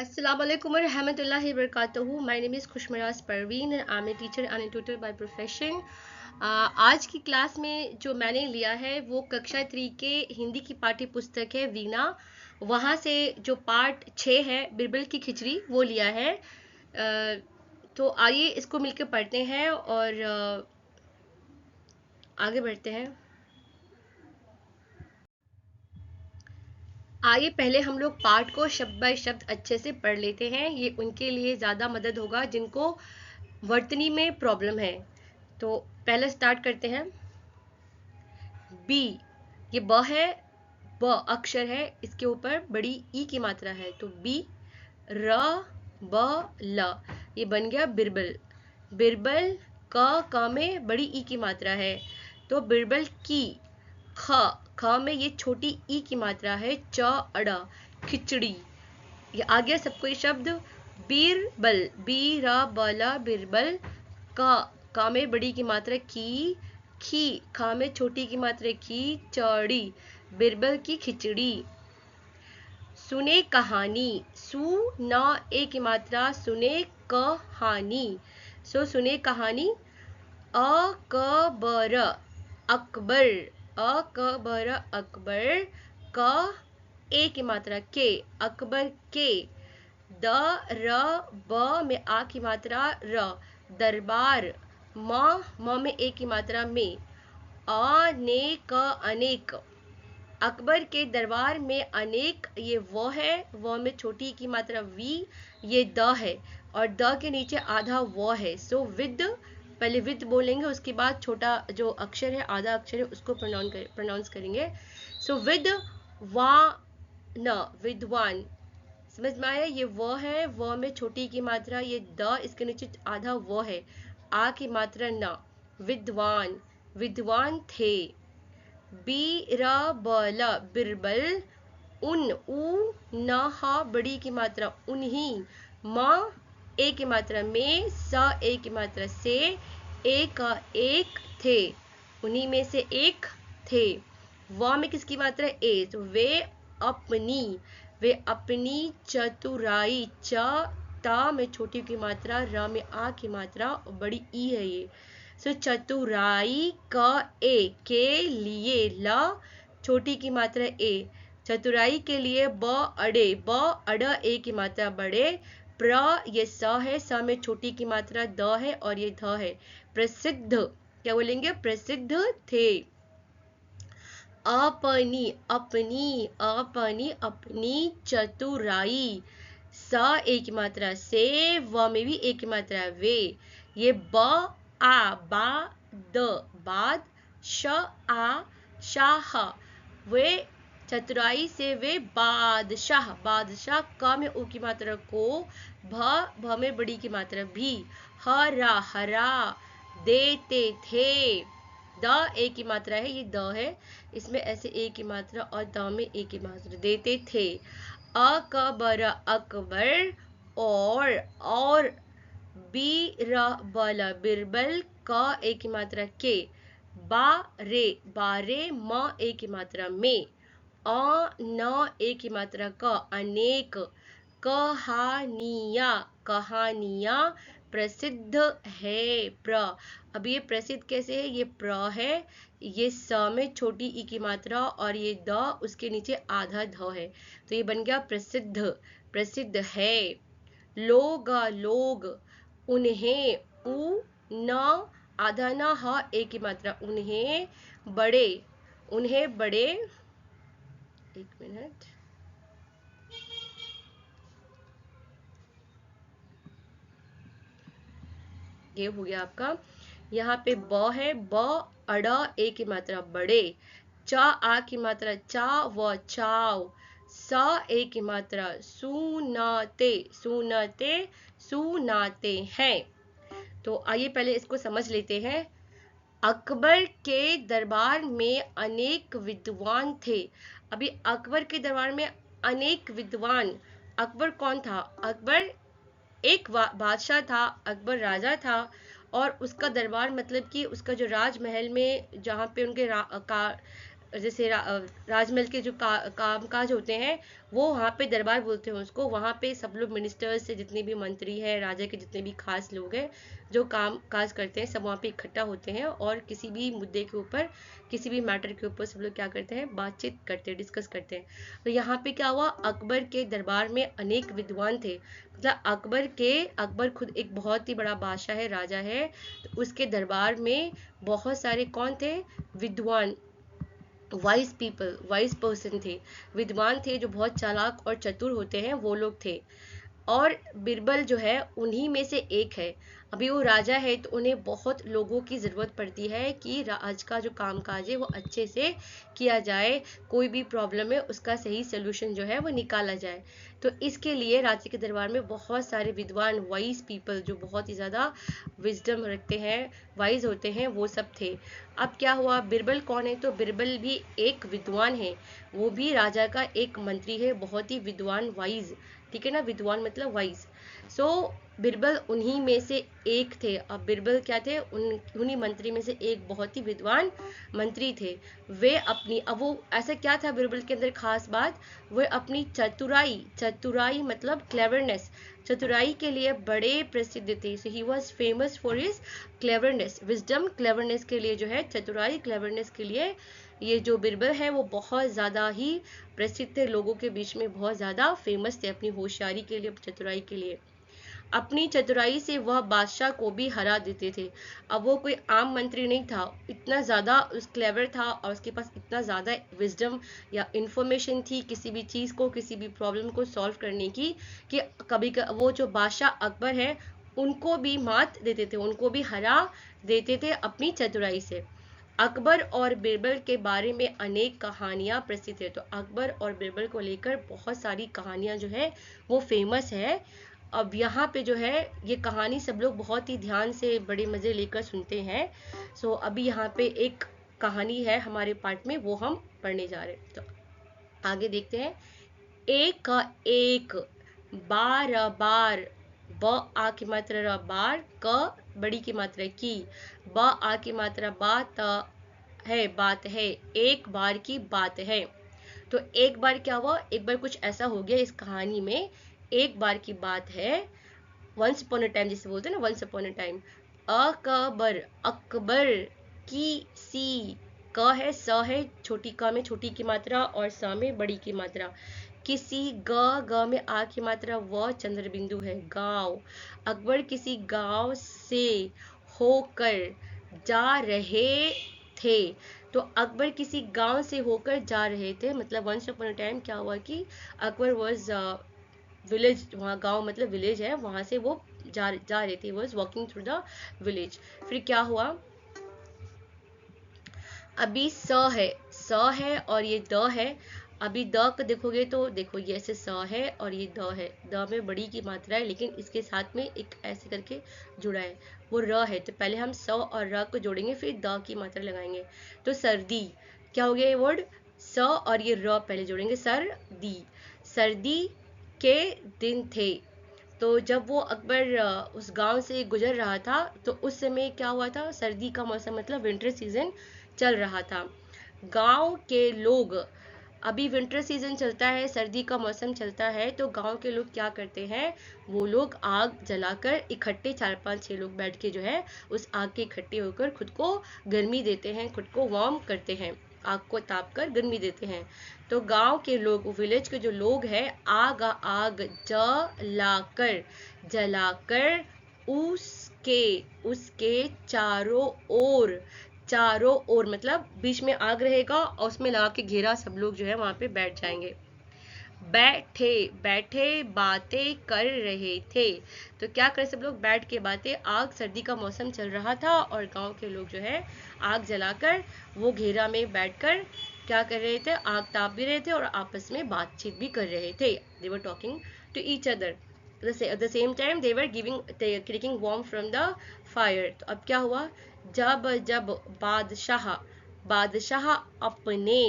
Assalamu alaikum wa rahmatullahi wa barakatuhu. My name is Khushmaraz Parveen and I'm a teacher and a tutor by profession. आज की class में जो मैंने लिया है वो कक्षा 3 के हिंदी की पाठ्य पुस्तक है वीणा। वहाँ से जो पार्ट 6 है बिरबल की खिचड़ी वो लिया है। तो आइए इसको मिलकर पढ़ते हैं और आगे बढ़ते हैं। आइए पहले हम लोग पाठ को शब्द बाय शब्द अच्छे से पढ़ लेते हैं। ये उनके लिए ज़्यादा मदद होगा जिनको वर्तनी में प्रॉब्लम है। तो पहले स्टार्ट करते हैं। बी, ये ब है, ब अक्षर है, इसके ऊपर बड़ी ई की मात्रा है तो बी। र ब ल, ये बन गया बिरबल। बिरबल क में बड़ी ई की मात्रा है तो बिरबल की। ख, ख में ये छोटी ई की मात्रा है, च अड़ा खिचड़ी। ये आ गया सबको ये शब्द। बीरबल, बी र बला बिरबल। का में बड़ी की मात्रा की। खी, खा में छोटी की मात्रा की, चौड़ी बिरबल की खिचड़ी। सुने कहानी, सु न ए की मात्रा, सुने कहानी। सुने कहानी। अकबर, अकबर, अकबर अकबर। क ए की मात्रा के, अकबर के। द र ब में आ की मात्रा र, दरबार। म में ए की मात्रा में। अनेक, अनेक अकबर के दरबार में अनेक, ये वो है, वो में छोटी की मात्रा वी, ये द है और द के नीचे आधा वो है। सो विद, पहले विद बोलेंगे उसके बाद छोटा जो अक्षर है आधा अक्षर है उसको प्रोनाउंस करेंगे। सो विद वा न, विद्वान। समझ में आया? ये वो है, वो में छोटी की मात्रा, ये द, इसके नीचे आधा वो है, आ की मात्रा न। विद्वान, विद्वान थे। बीरबल, बिरबल। उन, उ न हा बड़ी की मात्रा उन्हीं। म ए की मात्रा में, स ए की मात्रा से, एक एक थे, उन्हीं में से एक थे। व में किसकी मात्रा ए, तो वे अपनी, वे अपनी चतुराई। च ता में छोटी की मात्रा, र में आ की मात्रा, बड़ी ई है ये। चतुराई क ए के लिए, ल छोटी की मात्रा ए, चतुराई के लिए। ब अड़े, ब अड़ ए की मात्रा बड़े। प्र, ये स है, स में छोटी की मात्रा द है और ये ध है। प्रसिद्ध, क्या बोलेंगे? प्रसिद्ध थे। अपनी, अपनी, अपनी, अपनी चतुराई। स एक मात्रा से, व में भी एक मात्रा वे। ये ब आ, बा द, बाद। श आ, शाह, वे चतुराई से वे बादशाह, बादशाह। क में उ की मात्रा को, भ में बड़ी की मात्रा भी। हरा, हरा देते थे। द ए की मात्रा है, ये द है, इसमें ऐसे ए की मात्रा और द में ए की मात्रा, देते थे। अकबर, अकबर। और बीरबल, बिरबल। क ए की मात्रा के। बारे, बारे। म ए की मात्रा में। न ए की मात्रा क, अनेक। कहानियाँ, कहानियाँ प्रसिद्ध है। प्र, अब ये प्रसिद्ध कैसे है? ये प्र है, ये स में छोटी ई की मात्रा और ये द, उसके नीचे आधा ध है तो ये बन गया प्रसिद्ध, प्रसिद्ध है। लोग, लोग। उन्हें, उ न आधा न, ह ए की मात्रा, उन्हें बड़े, उन्हें बड़े। एक मिनट, ये हो गया आपका। यहाँ पे ब है, ब अड़ा ए की मात्रा बड़े। चा आ की मात्रा चा व चाव। सा ए की मात्रा सुनाते, सुनाते, सुनाते हैं। तो आइए पहले इसको समझ लेते हैं। अकबर के दरबार में अनेक विद्वान थे। अभी अकबर के दरबार में अनेक विद्वान, अकबर कौन था? अकबर एक बादशाह था, अकबर राजा था और उसका दरबार मतलब कि उसका जो राजमहल में जहाँ पे उनके जैसे राजमहल के जो कामकाज होते हैं वो वहाँ पे दरबार बोलते हैं उसको। वहाँ पे सब लोग मिनिस्टर्स से, जितने भी मंत्री हैं, राजा के जितने भी खास लोग हैं जो काम काज करते हैं, सब वहाँ पे इकट्ठा होते हैं और किसी भी मुद्दे के ऊपर, किसी भी मैटर के ऊपर सब लोग क्या करते हैं, बातचीत करते हैं, डिस्कस करते हैं। तो यहाँ पे क्या हुआ, अकबर के दरबार में अनेक विद्वान थे। मतलब अकबर खुद एक बहुत ही बड़ा बादशाह है, राजा है, तो उसके दरबार में बहुत सारे कौन थे, विद्वान, वाइज पीपल, वाइज पर्सन थे, विद्वान थे, जो बहुत चालाक और चतुर होते हैं, वो लोग थे। और बिरबल जो है उन्हीं में से एक है। अभी वो राजा है तो उन्हें बहुत लोगों की ज़रूरत पड़ती है कि आज का जो कामकाज है वो अच्छे से किया जाए, कोई भी प्रॉब्लम है उसका सही सोल्यूशन जो है वो निकाला जाए। तो इसके लिए राजा के दरबार में बहुत सारे विद्वान, वाइज पीपल, जो बहुत ही ज़्यादा विजडम रखते हैं, वाइज होते हैं, वो सब थे। अब क्या हुआ, बिरबल कौन है, तो बिरबल भी एक विद्वान है, वो भी राजा का एक मंत्री है, बहुत ही विद्वान, वाइज, ठीक है ना, विद्वान मतलब वाइज। सो बिरबल उन्हीं में से एक थे। अब बिरबल क्या थे, उन्हीं मंत्री में से एक बहुत ही विद्वान मंत्री थे। वे अपनी, अब वो ऐसा क्या था बिरबल के अंदर खास बात, वे अपनी चतुराई, चतुराई मतलब क्लेवरनेस, चतुराई के लिए बड़े प्रसिद्ध थे। So he was famous for his cleverness, wisdom, cleverness के लिए जो है, चतुराई, क्लेवरनेस के लिए ये जो बिरबल है वो बहुत ज़्यादा ही प्रसिद्ध थे, लोगों के बीच में बहुत ज़्यादा फेमस थे अपनी होशियारी के लिए, चतुराई के लिए। अपनी चतुराई से वह बादशाह को भी हरा देते थे। अब वो कोई आम मंत्री नहीं था, इतना ज़्यादा उस क्लेवर था और उसके पास इतना ज़्यादा विजडम या इंफॉर्मेशन थी किसी भी चीज़ को, किसी भी प्रॉब्लम को सॉल्व करने की, कि कभी वो जो बादशाह अकबर है उनको भी मात देते थे, उनको भी हरा देते थे अपनी चतुराई से। अकबर और बिरबल के बारे में अनेक कहानियां प्रसिद्ध है। तो अकबर और बिरबल को लेकर बहुत सारी कहानियां जो है वो फेमस है। अब यहाँ पे जो है ये कहानी सब लोग बहुत ही ध्यान से, बड़े मज़े लेकर सुनते हैं। सो अभी यहाँ पे एक कहानी है हमारे पार्ट में, वो हम पढ़ने जा रहे हैं। तो आगे देखते हैं। एक का एक, बार बार, ब आ की मात्रा र बार, क बड़ी की मात्रा की, ब आ की मात्रा बात है, बात है, एक बार की बात है। तो एक बार क्या हुआ, एक बार कुछ ऐसा हो गया इस कहानी में, एक बार की बात है, वंस अपॉन अ टाइम जिसे बोलते हैं ना, once upon a time. Akbar, Akbar, की सी, क है, स है, छोटी क में छोटी की मात्रा और स में बड़ी की मात्रा, किसी, ग में आ की मात्रा, व चंद्र बिंदु है, गांव। अकबर किसी गांव से होकर जा रहे थे। तो अकबर किसी गांव से होकर जा रहे थे, मतलब वंस अपॉन अ टाइम क्या हुआ कि अकबर वॉज विलेज, वहाँ गांव मतलब विलेज है, वहां से वो जा रहे थे, was walking through the village. फिर क्या हुआ, अभी स है और ये द है। अभी द को देखोगे तो देखो ये ऐसे स है और ये द है, द में बड़ी की मात्रा है, लेकिन इसके साथ में एक ऐसे करके जुड़ा है, वो र है। तो पहले हम स और र को जोड़ेंगे, फिर द की मात्रा लगाएंगे। तो सर्दी, क्या हो गया ये वर्ड, स और ये र पहले जोड़ेंगे, सर्दी, सर्दी के दिन थे। तो जब वो अकबर उस गांव से गुजर रहा था तो उस समय क्या हुआ था, सर्दी का मौसम, मतलब विंटर सीजन चल रहा था। गांव के लोग, अभी विंटर सीजन चलता है, सर्दी का मौसम चलता है, तो गांव के लोग क्या करते हैं, वो लोग आग जलाकर इकट्ठे 4-5-6 लोग बैठ के जो है उस आग के इकट्ठे होकर खुद को गर्मी देते हैं, खुद को वार्म करते हैं, आग को ताप कर गर्मी देते हैं। तो गांव के लोग, विलेज के जो लोग हैं, आग आग जलाकर, जलाकर उसके उसके चारों ओर, चारों ओर मतलब बीच में आग रहेगा और उसमें लगा के घेरा, सब लोग जो है वहां पे बैठ जाएंगे। बैठे, बैठे बातें कर रहे थे। तो क्या करे, सब लोग बैठ के बातें, आग, सर्दी का मौसम चल रहा था और गांव के लोग जो है आग जलाकर वो घेरा में बैठकर क्या कर रहे थे, आग ताप भी रहे थे और आपस में बातचीत भी कर रहे थे। They were talking to each other, at the same time they were taking warm from the fire। तो अब क्या हुआ, जब जब बादशाह, बादशाह अपने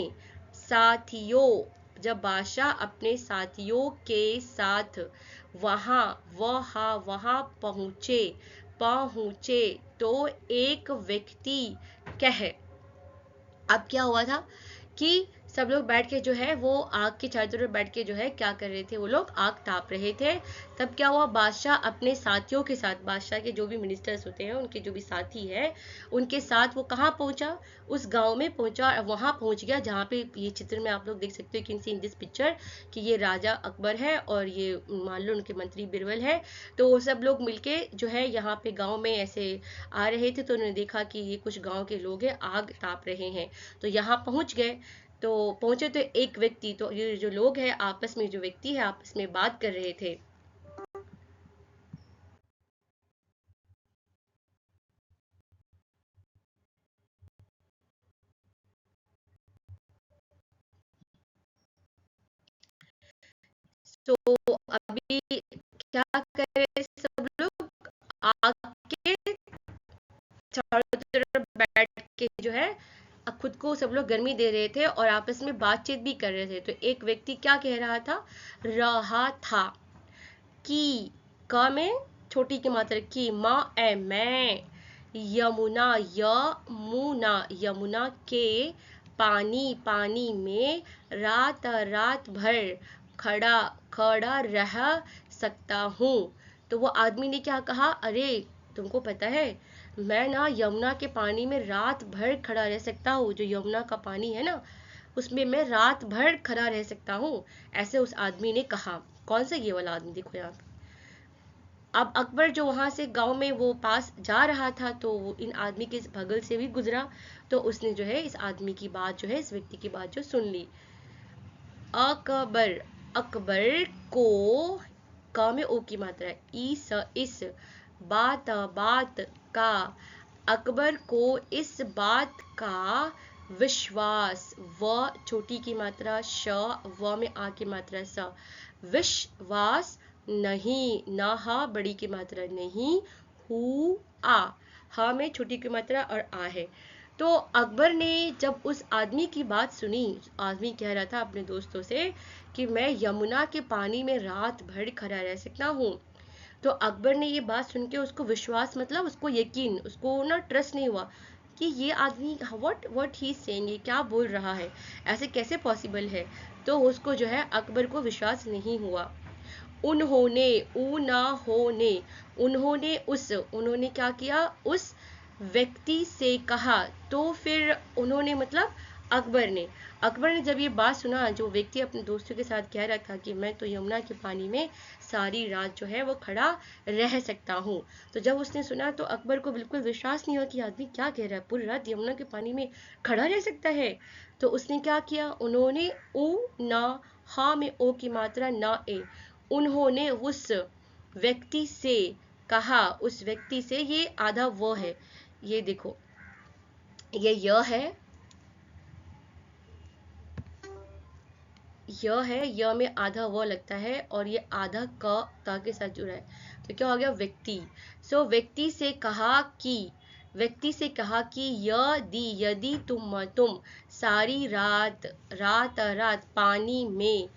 साथियों, जब बादशाह अपने साथियों के साथ वहां पहुंचे, पहुंचे तो एक व्यक्ति कह, अब क्या हुआ था कि सब लोग बैठ के जो है वो आग के चारों तरफ बैठ के जो है क्या कर रहे थे, वो लोग आग ताप रहे थे। तब क्या हुआ, बादशाह अपने साथियों के साथ, बादशाह के जो भी मिनिस्टर्स होते हैं, उनके जो भी साथी है, उनके साथ वो कहाँ पहुंचा, उस गांव में पहुंचा। वहां पहुंच गया जहाँ पे ये चित्र में आप लोग देख सकते हो, can see in this picture, कि ये राजा अकबर है और ये मान लो उनके मंत्री बिरबल है। तो वो सब लोग मिलके जो है यहाँ पे गांव में ऐसे आ रहे थे, तो उन्होंने देखा कि ये कुछ गांव के लोग हैं, आग ताप रहे हैं। तो यहाँ पहुंच गए। तो पहुंचे तो एक व्यक्ति, तो ये जो लोग हैं आपस में, जो व्यक्ति है आपस में बात कर रहे थे। तो अभी क्या कर रहे हैं सब लोग, आग के चारों तरफ बैठ के जो है खुद को सब लोग गर्मी दे रहे थे और आपस में बातचीत भी कर रहे थे। तो एक व्यक्ति क्या कह रहा था कि, क में छोटी की मात्रा की, माँ ए मैं, यमुना यमुना, यमुना के पानी, पानी में रात रात भर खड़ा खड़ा रह सकता हूँ। तो वो आदमी ने क्या कहा, अरे तुमको पता है मैं ना यमुना के पानी में रात भर खड़ा रह सकता हूँ, जो यमुना का पानी है ना उसमें मैं रात भर खड़ा रह सकता हूँ, ऐसे उस आदमी ने कहा। कौन सा, ये वाला आदमी, देखो यहाँ पे। अब अकबर जो वहां से गांव में वो पास जा रहा था, तो वो इन आदमी के बगल से भी गुजरा, तो उसने जो है इस आदमी की बात जो है, इस व्यक्ति की बात जो सुन ली। अकबर, अकबर को, क में ओ की मात्रा है, इस बात बात का, अकबर को इस बात का विश्वास, व छोटी की मात्रा श, व में आ की मात्रा स, विश्वास नहीं, ना हा बड़ी की मात्रा नहीं, हुआ, हा में छोटी की मात्रा और आ है। तो अकबर ने जब उस आदमी की बात सुनी, आदमी कह रहा था अपने दोस्तों से कि मैं यमुना के पानी में रात भर खड़ा रह सकता हूँ, तो अकबर ने ये बात सुन के उसको विश्वास, मतलब उसको यकीन, उसको ना ट्रस्ट नहीं हुआ कि ये आदमी व्हाट ही सेइंग, ये क्या बोल रहा है, ऐसे कैसे पॉसिबल है। तो उसको जो है अकबर को विश्वास नहीं हुआ। उन्होंने, ऊ ना होने, उन्होंने उस, उन्होंने क्या किया, उस व्यक्ति से कहा। तो फिर उन्होंने मतलब अकबर ने जब ये बात सुना, जो व्यक्ति अपने दोस्तों के साथ कह रहा था कि मैं तो यमुना के पानी में सारी रात जो है वो खड़ा रह सकता हूँ, तो जब उसने सुना तो अकबर को बिल्कुल विश्वास नहीं हुआ कि आदमी क्या कह रहा है, पूरी रात यमुना के पानी में खड़ा रह सकता है। तो उसने क्या किया, उन्होंने, ऊ ना, हा में ओ की मात्रा ना ए, उन्होंने उस व्यक्ति से कहा, उस व्यक्ति से, ये आधा वो है, ये देखो ये है, य में आधा वो लगता है और ये आधा क ता के साथ जुड़ा है, तो क्या हो गया, व्यक्ति। सो व्यक्ति से कहा कि, व्यक्ति से कहा कि यदि तुम सारी रात रात पानी में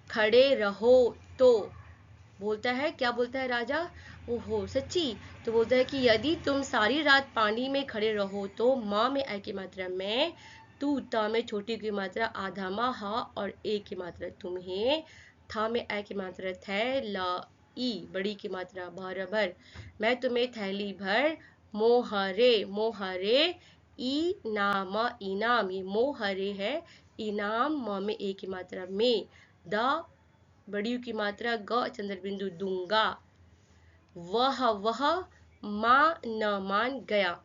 खड़े रहो तो, बोलता है, क्या बोलता है राजा, ओहो सच्ची। तो बोलता है कि यदि तुम सारी रात पानी में खड़े रहो तो, माँ में आई की मात्रा मैं, तू, ता में छोटी की मात्रा आधा मा, हा और ए की मात्रा तुम्हें, था में आई की मात्रा थे, ला ई बड़ी की मात्रा बराबर, मैं तुम्हें थैली भर मोहरे, मोहरे इनाम, इनाम, ये मोहरे है, इनाम, म में ए की मात्रा में, द बड़ी की मात्रा ग चंद्र बिंदु दूंगा, वह न मान गया।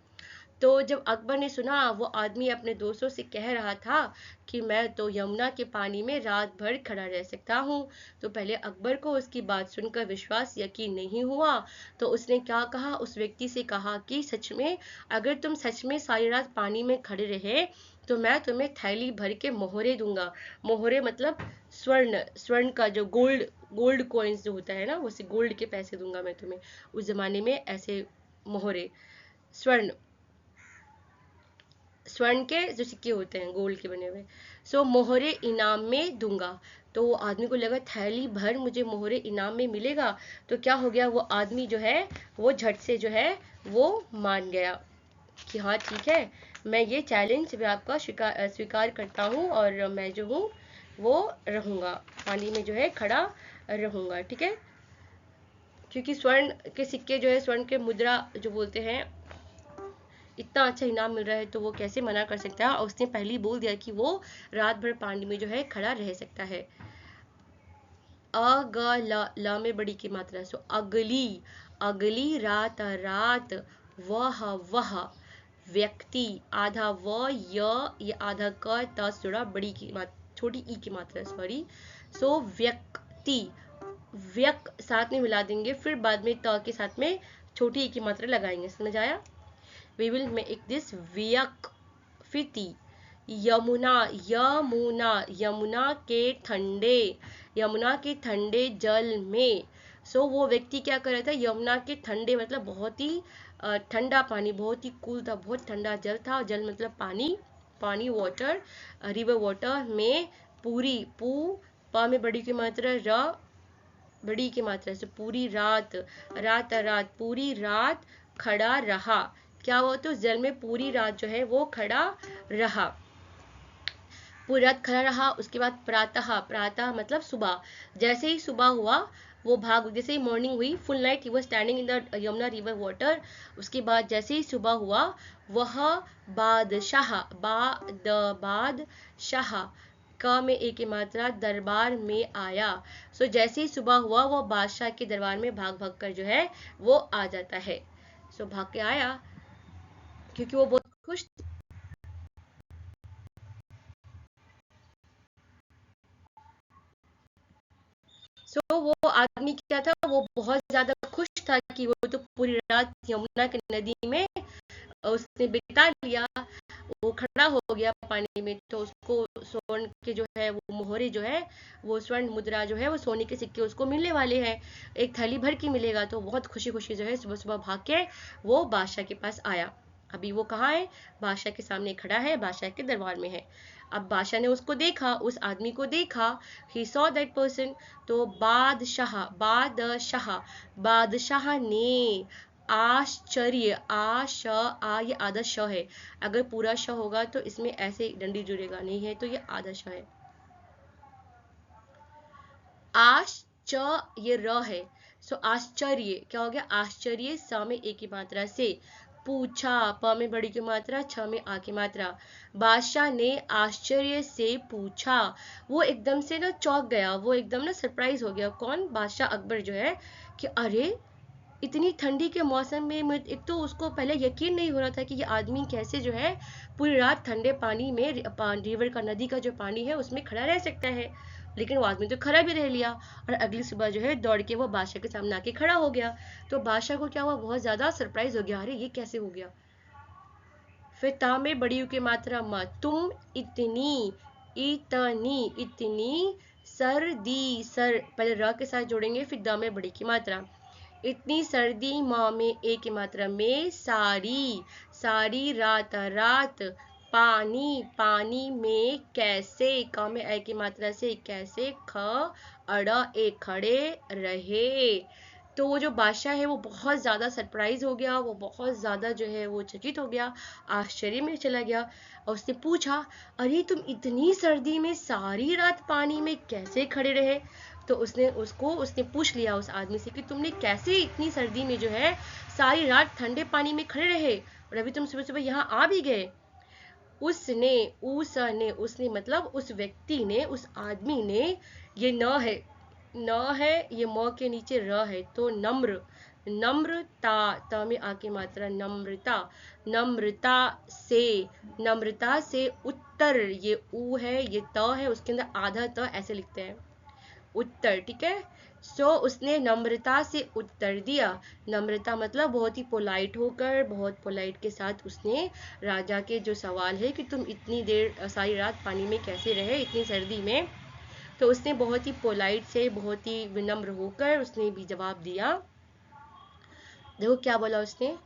तो जब अकबर ने सुना, वो आदमी अपने दोस्तों से कह रहा था कि मैं तो यमुना के पानी में रात भर खड़ा रह सकता हूँ, तो पहले अकबर को उसकी बात सुनकर विश्वास, यकीन नहीं हुआ। तो उसने क्या कहा, उस व्यक्ति से कहा कि सच में, अगर तुम सच में सारी रात पानी में खड़े रहे तो मैं तुम्हें थैली भर के मोहरे दूंगा। मोहरे मतलब स्वर्ण, स्वर्ण का जो गोल्ड, गोल्ड कॉइन्स जो होता है ना, उसे गोल्ड के पैसे दूंगा मैं तुम्हें। उस जमाने में ऐसे मोहरे, स्वर्ण, स्वर्ण के जो सिक्के होते हैं गोल्ड के बने हुए, सो मोहरे इनाम में दूंगा। तो वो आदमी को लगा थैली भर मुझे मोहरे इनाम में मिलेगा, तो क्या हो गया, वो आदमी जो है वो झट से जो है वो मान गया। कि हाँ ठीक है, मैं ये चैलेंज भी आपका स्वीकार करता हूँ और मैं जो हूँ वो रहूँगा, पानी में जो है खड़ा रहूँगा। ठीक है, क्योंकि स्वर्ण के सिक्के जो है, स्वर्ण के मुद्रा जो बोलते हैं, इतना अच्छा इनाम मिल रहा है तो वो कैसे मना कर सकता है। और उसने पहले ही बोल दिया कि वो रात भर पानी में जो है खड़ा रह सकता है। ल में बड़ी की मात्रा, सो अगली, अगली रात, रात, वह व्यक्ति, आधा व ये आधा क त से जुड़ा बड़ी की मात्रा, छोटी ई की मात्रा, सॉरी। सो व्यक्ति, व्यक साथ में मिला देंगे, फिर बाद में त के साथ में छोटी ई की मात्रा लगाएंगे। समझ आया? वी विल मेक दिस व्यक। फिर ती, यमुना, यमुना, यमुना के ठंडे, यमुना के ठंडे जल में। सो वो व्यक्ति क्या कर रहा था, यमुना के ठंडे मतलब बहुत ही ठंडा पानी, बहुत ही कूल था, बहुत ठंडा जल था। जल मतलब पानी, पानी वाटर, रिवर वाटर में पूरी, पा में बड़ी की मात्रा, र बड़ी की मात्रा से पूरी रात, रात रात, पूरी रात खड़ा रहा। क्या हुआ? तो जल में पूरी रात जो है वो खड़ा रहा, पूरी रात खड़ा रहा। उसके बाद प्रातः, प्रातः मतलब सुबह, जैसे ही सुबह हुआ वो भाग, जैसे ही मॉर्निंग हुई, full night he was standing in the Yamuna river water. उसके बाद जैसे ही सुबह हुआ, वह बादशाह, बादशाह, क में एक की मात्रा, दरबार में आया। सो जैसे ही सुबह हुआ वो बादशाह के दरबार में भाग भाग कर जो है वो आ जाता है। सो भाग के आया क्योंकि वो बहुत खुश। सो वो आदमी क्या था, वो बहुत ज्यादा खुश था कि वो तो पूरी रात यमुना की नदी में उसने बिता लिया, वो खड़ा हो गया पानी में, तो उसको स्वर्ण के जो है वो मोहरे जो है, वो स्वर्ण मुद्रा जो है, वो सोने के सिक्के उसको मिलने वाले हैं, एक थैली भर की मिलेगा। तो बहुत खुशी खुशी जो है सुबह सुबह भाग के वो बादशाह के पास आया। अभी वो कहाँ है? बादशाह के सामने खड़ा है, बादशाह के दरबार में है। अब बादशाह ने उसको देखा, उस आदमी को देखा, ही सॉ दैट पर्सन। तो बादशाह, बादशाह, बादशाह ने आश्चर्य, आ ये आधा श है, अगर पूरा श होगा तो इसमें ऐसे डंडी जुड़ेगा, नहीं है तो ये आधा श है। ये र है। सो आश्चर्य क्या हो गया? आश्चर्य, स में एक की मात्रा से, पूछा, प में बड़ी की मात्रा, छ में आ की मात्रा। बादशाह ने आश्चर्य से पूछा, वो एकदम से ना चौंक गया, वो एकदम ना सरप्राइज हो गया। कौन? बादशाह अकबर जो है, कि अरे इतनी ठंडी के मौसम में, एक तो उसको पहले यकीन नहीं हो रहा था कि ये आदमी कैसे जो है पूरी रात ठंडे पानी में, रिवर का, नदी का जो पानी है उसमें खड़ा रह सकता है। लेकिन वो आदमी तो खड़ा भी रह लिया, और अगली सुबह जो है दौड़ के वो बादशाह के सामने आके खड़ा हो गया। तो बादशाह को क्या हुआ? बहुत ज्यादा सरप्राइज हो गया, अरे ये कैसे हो गया। फिर ता में बड़ी की मात्रा, म, तुम इतनी, इतनी, इतनी सर्दी, सर पहले र के साथ जोड़ेंगे, फिर द में बड़ी की मात्रा, इतनी सर्दी, माँ में एक की मात्रा में, सारी, सारी रात, रात, पानी, पानी में कैसे, क में ए की मात्रा से, कैसे, ख अड़ एक, खड़े रहे। तो वो जो बादशाह है वो बहुत ज़्यादा सरप्राइज हो गया, वो बहुत ज़्यादा जो है वो चकित हो गया, आश्चर्य में चला गया। और उसने पूछा, अरे तुम इतनी सर्दी में सारी रात पानी में कैसे खड़े रहे? तो उसने पूछ लिया उस आदमी से कि तुमने कैसे इतनी सर्दी में जो है सारी रात ठंडे पानी में खड़े रहे, और अभी तुम सुबह सुबह यहाँ आ भी गए। उसने मतलब उस व्यक्ति ने, उस आदमी ने, ये न है, ये म के नीचे र है, तो नम्र, नम्रता, त में आ की मात्रा, नम्रता, नम्रता से, नम्रता से उत्तर, ये ऊ है, ये त है, उसके अंदर आधा त ऐसे लिखते हैं, उत्तर। ठीक है, सो उसने नम्रता से उत्तर दिया। नम्रता मतलब बहुत ही पोलाइट होकर, बहुत पोलाइट के साथ उसने राजा के जो सवाल है कि तुम इतनी देर सारी रात पानी में कैसे रहे इतनी सर्दी में, तो उसने बहुत ही पोलाइट से, बहुत ही विनम्र होकर उसने भी जवाब दिया। देखो क्या बोला उसने,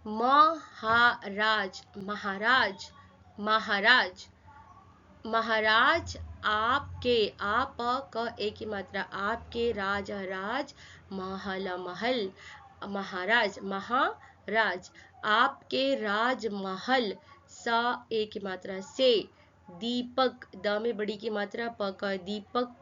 महाराज, महाराज, महाराज, महाराज आपके, आप क एक ही मात्रा, आपके राज, राज, महल, महल, महाराज, महाराज आपके राजमहल, सा ए की मात्रा से, दीपक, द में बड़ी की मात्रा प का, दीपक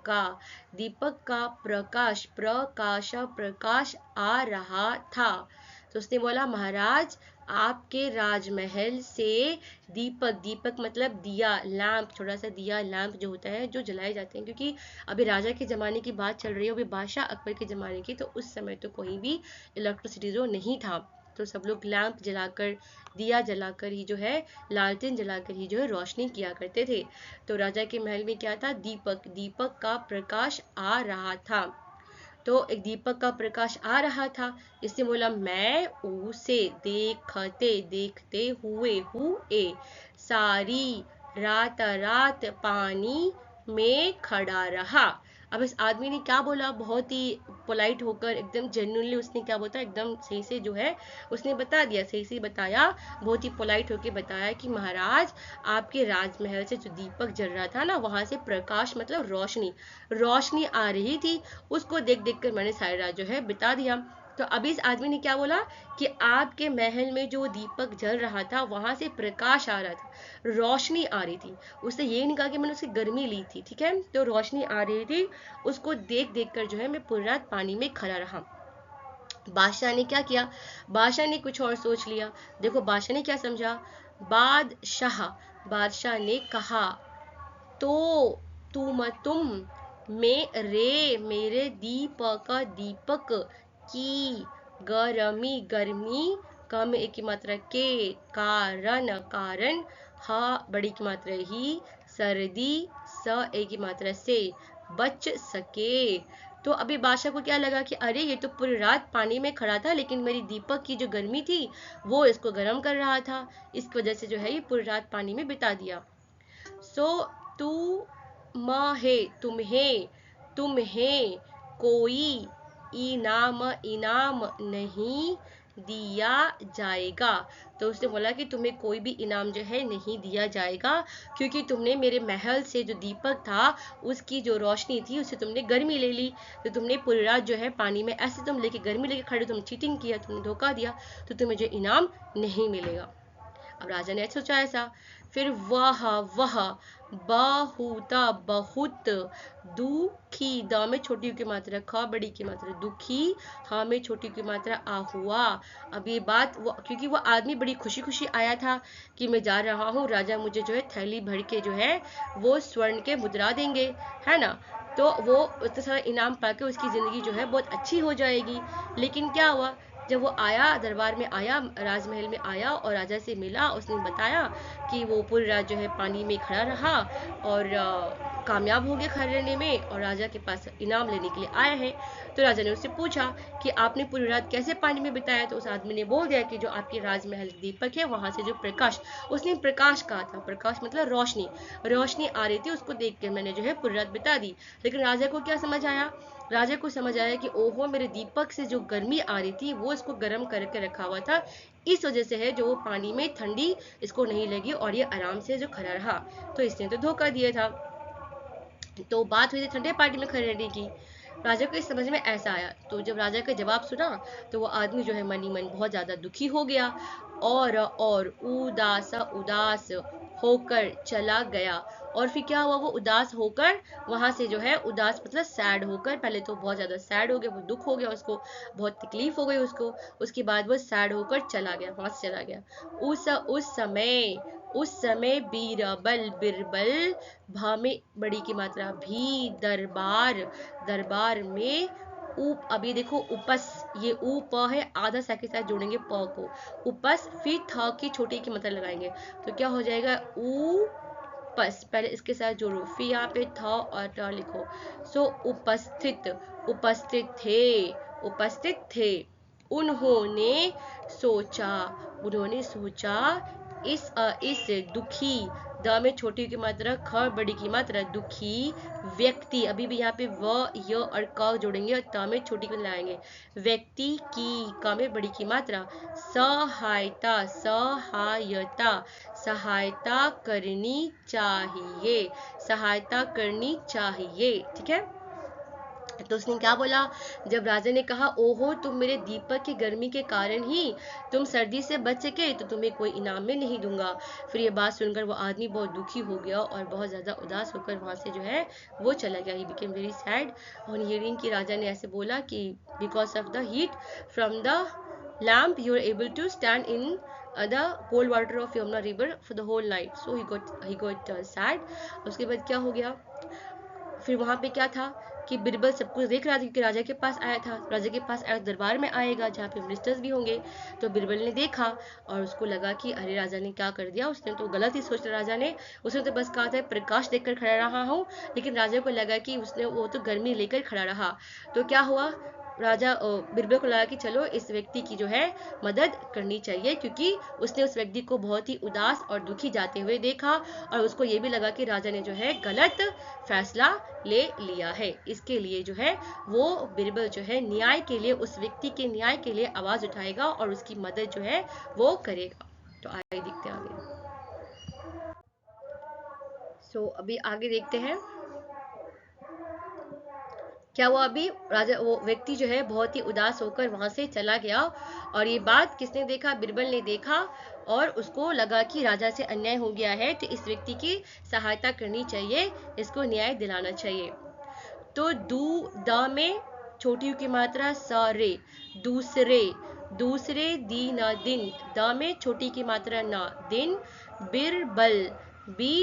का प्रकाश, प्रकाश प्रकाश आ रहा था। तो उसने बोला महाराज आपके राजमहल से दीपक, दीपक मतलब दिया, लैंप, छोटा सा दिया, लैंप जो होता है जो जलाए जाते हैं, क्योंकि अभी राजा के ज़माने की बात चल रही है, अभी बादशाह अकबर के ज़माने की, तो उस समय तो कोई भी इलेक्ट्रिसिटी जो नहीं था, तो सब लोग लैंप जलाकर, दिया जलाकर ही जो है, लालटेन जलाकर ही जो है रोशनी किया करते थे। तो राजा के महल में क्या था, दीपक, दीपक का प्रकाश आ रहा था। तो एक दीपक का प्रकाश आ रहा था, इसने बोला मैं उसे देखते देखते हुए सारी रात रात पानी में खड़ा रहा। अब इस आदमी ने क्या बोला, बहुत ही पोलाइट होकर, एकदम जेन्युइनली उसने क्या बोला, एकदम सही से जो है उसने बता दिया, सही से बताया, बहुत ही पोलाइट होकर बताया कि महाराज आपके राजमहल से जो दीपक जल रहा था ना, वहां से प्रकाश मतलब रोशनी, रोशनी आ रही थी, उसको देख देख कर मैंने सारी रात जो है बिता दिया। तो अभी इस आदमी ने क्या बोला कि आपके महल में जो दीपक जल रहा था वहां से प्रकाश आ रहा था, रोशनी आ रही थी। उसने ये नहीं कहा कि मैंने उसकी गर्मी ली थी, ठीक है, तो रोशनी आ रही थी, उसको देख देख कर जो है मैं पूरी रात पानी में खड़ा रहा। बादशाह ने क्या किया, बादशाह ने कुछ और सोच लिया। देखो बादशाह ने क्या समझा, बादशाह ने कहा तो तुम मेरे दीपक की गर्मी कम एक की मात्रा के कारण हा बड़ी की मात्रा ही, सर्दी स एक की मात्रा से बच सके। तो अभी बादशाह को क्या लगा कि अरे ये तो पूरी रात पानी में खड़ा था, लेकिन मेरी दीपक की जो गर्मी थी वो इसको गर्म कर रहा था, इसकी वजह से जो है ये पूरी रात पानी में बिता दिया। सो तुम्हें कोई इनाम नहीं दिया जाएगा। तो उसने बोला कि तुम्हें कोई भी इनाम जो है नहीं दिया जाएगा, क्योंकि तुमने मेरे महल से जो दीपक था उसकी जो रोशनी थी उससे तुमने गर्मी ले ली, तो तुमने पूरी रात जो है पानी में ऐसे तुम लेके गर्मी लेके खड़े, तुम चीटिंग किया, तुमने धोखा दिया, तो तुम्हें जो इनाम नहीं मिलेगा। अब राजा ने सोचा ऐसा, फिर वह बहुत दुखी, द में छोटी की मात्रा, ख बड़ी की मात्रा दुखी, हा में छोटी की मात्रा आ हुआ। अब ये बात क्योंकि वो आदमी बड़ी खुशी खुशी आया था कि मैं जा रहा हूँ, राजा मुझे जो है थैली भर के जो है वो स्वर्ण के मुद्रा देंगे, है ना, तो वो उतना सारा इनाम पाके उसकी ज़िंदगी जो है बहुत अच्छी हो जाएगी। लेकिन क्या हुआ, जब वो आया, दरबार में आया, राजमहल में आया और राजा से मिला, उसने बताया कि वो पूरी रात जो है पानी में खड़ा रहा और कामयाब हो गया खड़े रहने में, और राजा के पास इनाम लेने के लिए आया है। तो राजा ने उससे पूछा कि आपने पूरी रात कैसे पानी में बिताया, तो उस आदमी ने बोल दिया कि जो आपके राजमहल दीपक है वहां से जो प्रकाश, उसने प्रकाश कहा था, प्रकाश मतलब रोशनी, रोशनी आ रही थी, उसको देख कर मैंने जो है पूरी रात बिता दी। लेकिन राजा को क्या समझ आया, राजा को समझ आया कि ओहो मेरे दीपक से जो गर्मी आ रही थी वो इसको गर्म करके रखा हुआ था, इस वजह से है जो वो पानी में ठंडी इसको नहीं लगी और ये आराम से जो खड़ा रहा, तो इसने तो धोखा दिया था। तो बात हुई थी ठंडे पानी में खड़े रहने की। राजा को इस समझ में ऐसा आया, तो जब राजा का जवाब सुना तो वो आदमी जो है मन ही मन बहुत ज़्यादा दुखी हो गया और उदास होकर चला गया। और फिर क्या हुआ, वो उदास होकर वहां से जो है, उदास मतलब सैड होकर, पहले तो बहुत ज़्यादा सैड हो गया, वो दुख हो गया, उसको बहुत तकलीफ हो गई उसको, उसके बाद वो सैड होकर चला गया, वहां से चला गया। उस समय बिरबल भामे बड़ी की मात्रा भी दरबार में अभी देखो उपस, ये ऊप है, आधा सा के साथ जोड़ेंगे प को, उपस, फिर थ की छोटी की मतलब लगाएंगे, तो क्या हो जाएगा उपस, पहले इसके साथ जोड़ो, फिर यहाँ पे थ और ट लिखो। सो उपस्थित थे। उन्होंने सोचा इस दुखी, द में छोटी की मात्रा, ख बड़ी की मात्रा, दुखी व्यक्ति, अभी भी यहाँ पे व य और क जोड़ेंगे और त में छोटी की लगाएंगे, व्यक्ति की, क में बड़ी की मात्रा, सहायता करनी चाहिए, ठीक है। तो उसने क्या बोला, जब राजा ने कहा, ओहो तुम मेरे दीपक की गर्मी के कारण ही तुम सर्दी से बच सके, तो तुम्हें कोई इनाम में नहीं दूंगा। फिर ये बात सुनकर वो आदमी बहुत दुखी हो गया और बहुत ज़्यादा उदास होकर वहाँ से जो है वो चला गया। He became very sad on hearing कि राजा ने ऐसे बोला कि because of the heat from the lamp you are able to stand in the cold water of Yamuna river for the whole night. So he got sad. उसके बाद क्या हो गया, फिर वहाँ पे क्या था कि बिरबल सब कुछ देख रहा था, क्योंकि राजा के पास आया था। राजा के पास आया, दरबार में आएगा जहाँ पे मिनिस्टर्स भी होंगे। तो बिरबल ने देखा और उसको लगा कि अरे राजा ने क्या कर दिया, उसने तो गलत ही सोचा। राजा ने, उसने तो बस कहा था प्रकाश देखकर खड़ा रहा हूँ, लेकिन राजा को लगा कि उसने वो तो गर्मी लेकर खड़ा रहा। तो क्या हुआ, राजा बिरबल को लगा कि चलो इस व्यक्ति की जो है मदद करनी चाहिए, क्योंकि उसने उस व्यक्ति को बहुत ही उदास और दुखी जाते हुए देखा और उसको ये भी लगा कि राजा ने जो है गलत फैसला ले लिया है। इसके लिए जो है वो बिरबल जो है न्याय के लिए, उस व्यक्ति के न्याय के लिए आवाज उठाएगा और उसकी मदद जो है वो करेगा। तो आगे देखते हैं आगे। अभी आगे देखते हैं क्या हुआ। अभी राजा, वो व्यक्ति जो है बहुत ही उदास होकर वहां से चला गया। और ये बात किसने देखा, बिरबल ने देखा और उसको लगा कि राजा से अन्याय हो गया है, तो इस व्यक्ति की सहायता करनी चाहिए, इसको न्याय दिलाना चाहिए। तो दू द में छोटी यू की मात्रा स रे, दूसरे, दूसरे दीन दिन, द में छोटी की मात्रा न, दिन, बिरबल, बी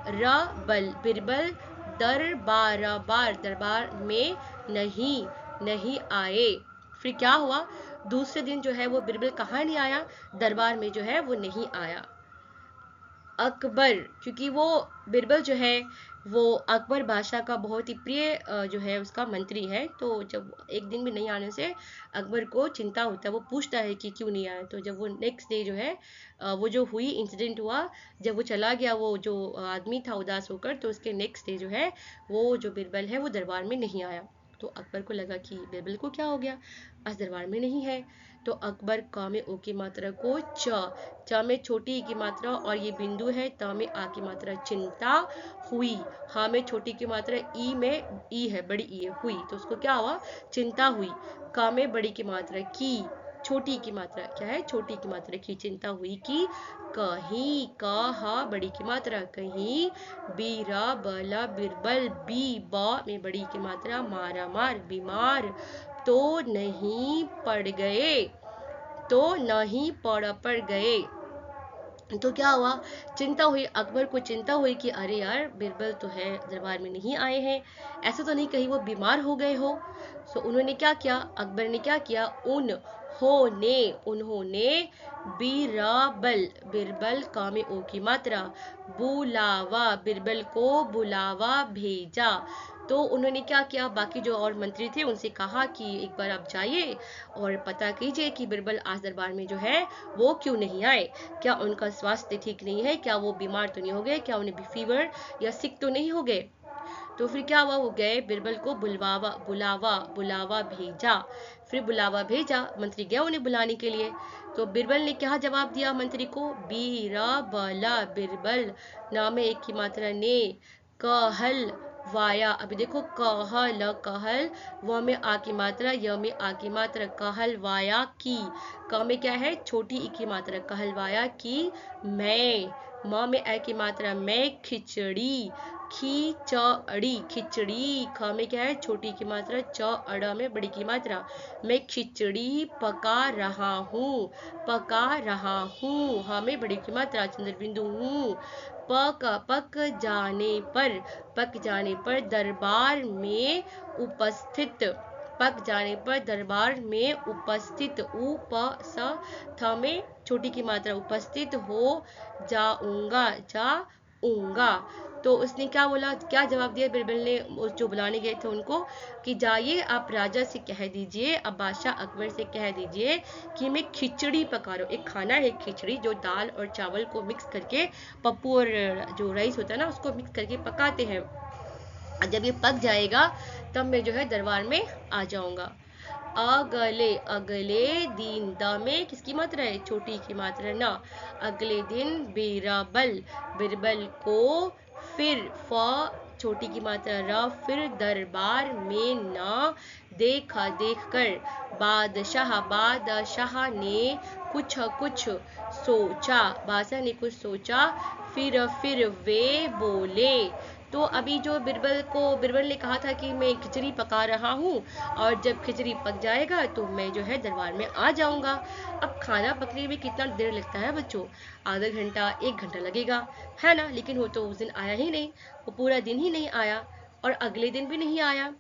र बल, बिरबल दरबार, बार, दरबार में नहीं, नहीं आए। फिर क्या हुआ, दूसरे दिन जो है वो बिरबल कहाँ नहीं आया, दरबार में जो है वो नहीं आया। अकबर, क्योंकि वो बिरबल जो है वो अकबर बादशाह का बहुत ही प्रिय जो है उसका मंत्री है। तो जब एक दिन भी नहीं आने से अकबर को चिंता होता है, वो पूछता है कि क्यों नहीं आया। तो जब वो नेक्स्ट डे जो है वो जो हुई इंसिडेंट हुआ, जब वो चला गया वो जो आदमी था उदास होकर, तो उसके नेक्स्ट डे जो है वो जो बिरबल है वो दरबार में नहीं आया। तो अकबर को लगा कि बिरबल को क्या हो गया, आज दरबार में नहीं है। तो अकबर क में ओ की मात्रा को च में छोटी ई की मात्रा और ये बिंदु है, त में आ की मात्रा चिंता हुई, हा में छोटी की मात्रा ई में ई है, बड़ी ई है, हुई, तो उसको क्या हुआ, चिंता हुई। क में बड़ी की मात्रा की, छोटी की मात्रा क्या है, छोटी की मात्रा की, चिंता हुई कि कहीं, कहा बड़ी की मात्रा कहीं, बीरा बला बिरबल, बी ब में बड़ी की मात्रा मारा मार, बीमार तो नहीं पड़ गए, तो नहीं पड़ गए। तो क्या हुआ, चिंता हुई, अकबर को चिंता हुई कि अरे यार बिरबल तो है दरबार में नहीं आए हैं, ऐसा तो नहीं कहीं वो बीमार हो गए हो। सो उन्होंने क्या किया, अकबर ने क्या किया, उन्होंने बीराबल, बिरबल का में ओ की मात्रा, बुलावा, बिरबल को बुलावा भेजा। तो उन्होंने क्या किया, बाकी जो और मंत्री थे उनसे कहा कि एक बार आप जाइए और पता कीजिए कि बिरबल आज दरबार में जो है वो क्यों नहीं आए, क्या उनका स्वास्थ्य ठीक नहीं है, क्या वो बीमार तो नहीं हो गए, क्या उन्हें भी फीवर या सिक तो नहीं हो गए। तो फिर क्या हुआ, वो गए, बिरबल को बुलावा भेजा। फिर बुलावा भेजा, मंत्री गया उन्हें बुलाने के लिए। तो बिरबल ने क्या जवाब दिया मंत्री को, बीराबला, बिरबल नाम एक की मात्रा ने, कहल वाया, अभी देखो कहल, कहल, व में आ की मात्रा, य में आ की मात्रा, कहल वाया की, क में क्या है, छोटी ई की मात्रा, कहलवाया की मैं, म में ए की मात्रा मैं, खिचड़ी, खिचड़ी, खिचड़ी, ख में क्या है, छोटी की मात्रा, च अड़ में बड़ी की मात्रा, मैं खिचड़ी पका रहा हूँ, पका रहा हूँ, ह में बड़ी की मात्रा, चंद्र बिंदु हूँ, पक जाने पर दरबार में उपस्थित, पक जाने पर दरबार में उपस्थित, थ में छोटी की मात्रा, उपस्थित हो जाऊंगा। तो उसने क्या बोला, क्या जवाब दिया बिरबल ने जो बुलाने गए थे उनको, कि जाइए आप राजा से कह दीजिए, अब बादशाह अकबर से कह दीजिए कि मैं खिचड़ी पका रहा हूँ। एक खाना है खिचड़ी, जो दाल और चावल को मिक्स करके, पप्पू और जो राइस होता है ना उसको मिक्स करके पकाते हैं, जब ये पक जाएगा तब मैं जो है दरबार में आ जाऊंगा। अगले, अगले दिन, द में किसकी मात्रा है, छोटी की मात्रा ना, अगले दिन बीरबल, बिरबल को फिर, फ छोटी की मात्रा र, फिर दरबार में न देखा देखकर, बादशाह ने कुछ सोचा, बादशाह ने कुछ सोचा, फिर वे बोले। तो अभी जो बिरबल ने कहा था कि मैं खिचड़ी पका रहा हूँ और जब खिचड़ी पक जाएगा तो मैं जो है दरबार में आ जाऊंगा। अब खाना पकने में कितना देर लगता है बच्चों, आधा घंटा 1 घंटा लगेगा, है ना। लेकिन वो तो उस दिन आया ही नहीं, वो पूरा दिन ही नहीं आया और अगले दिन भी नहीं आया।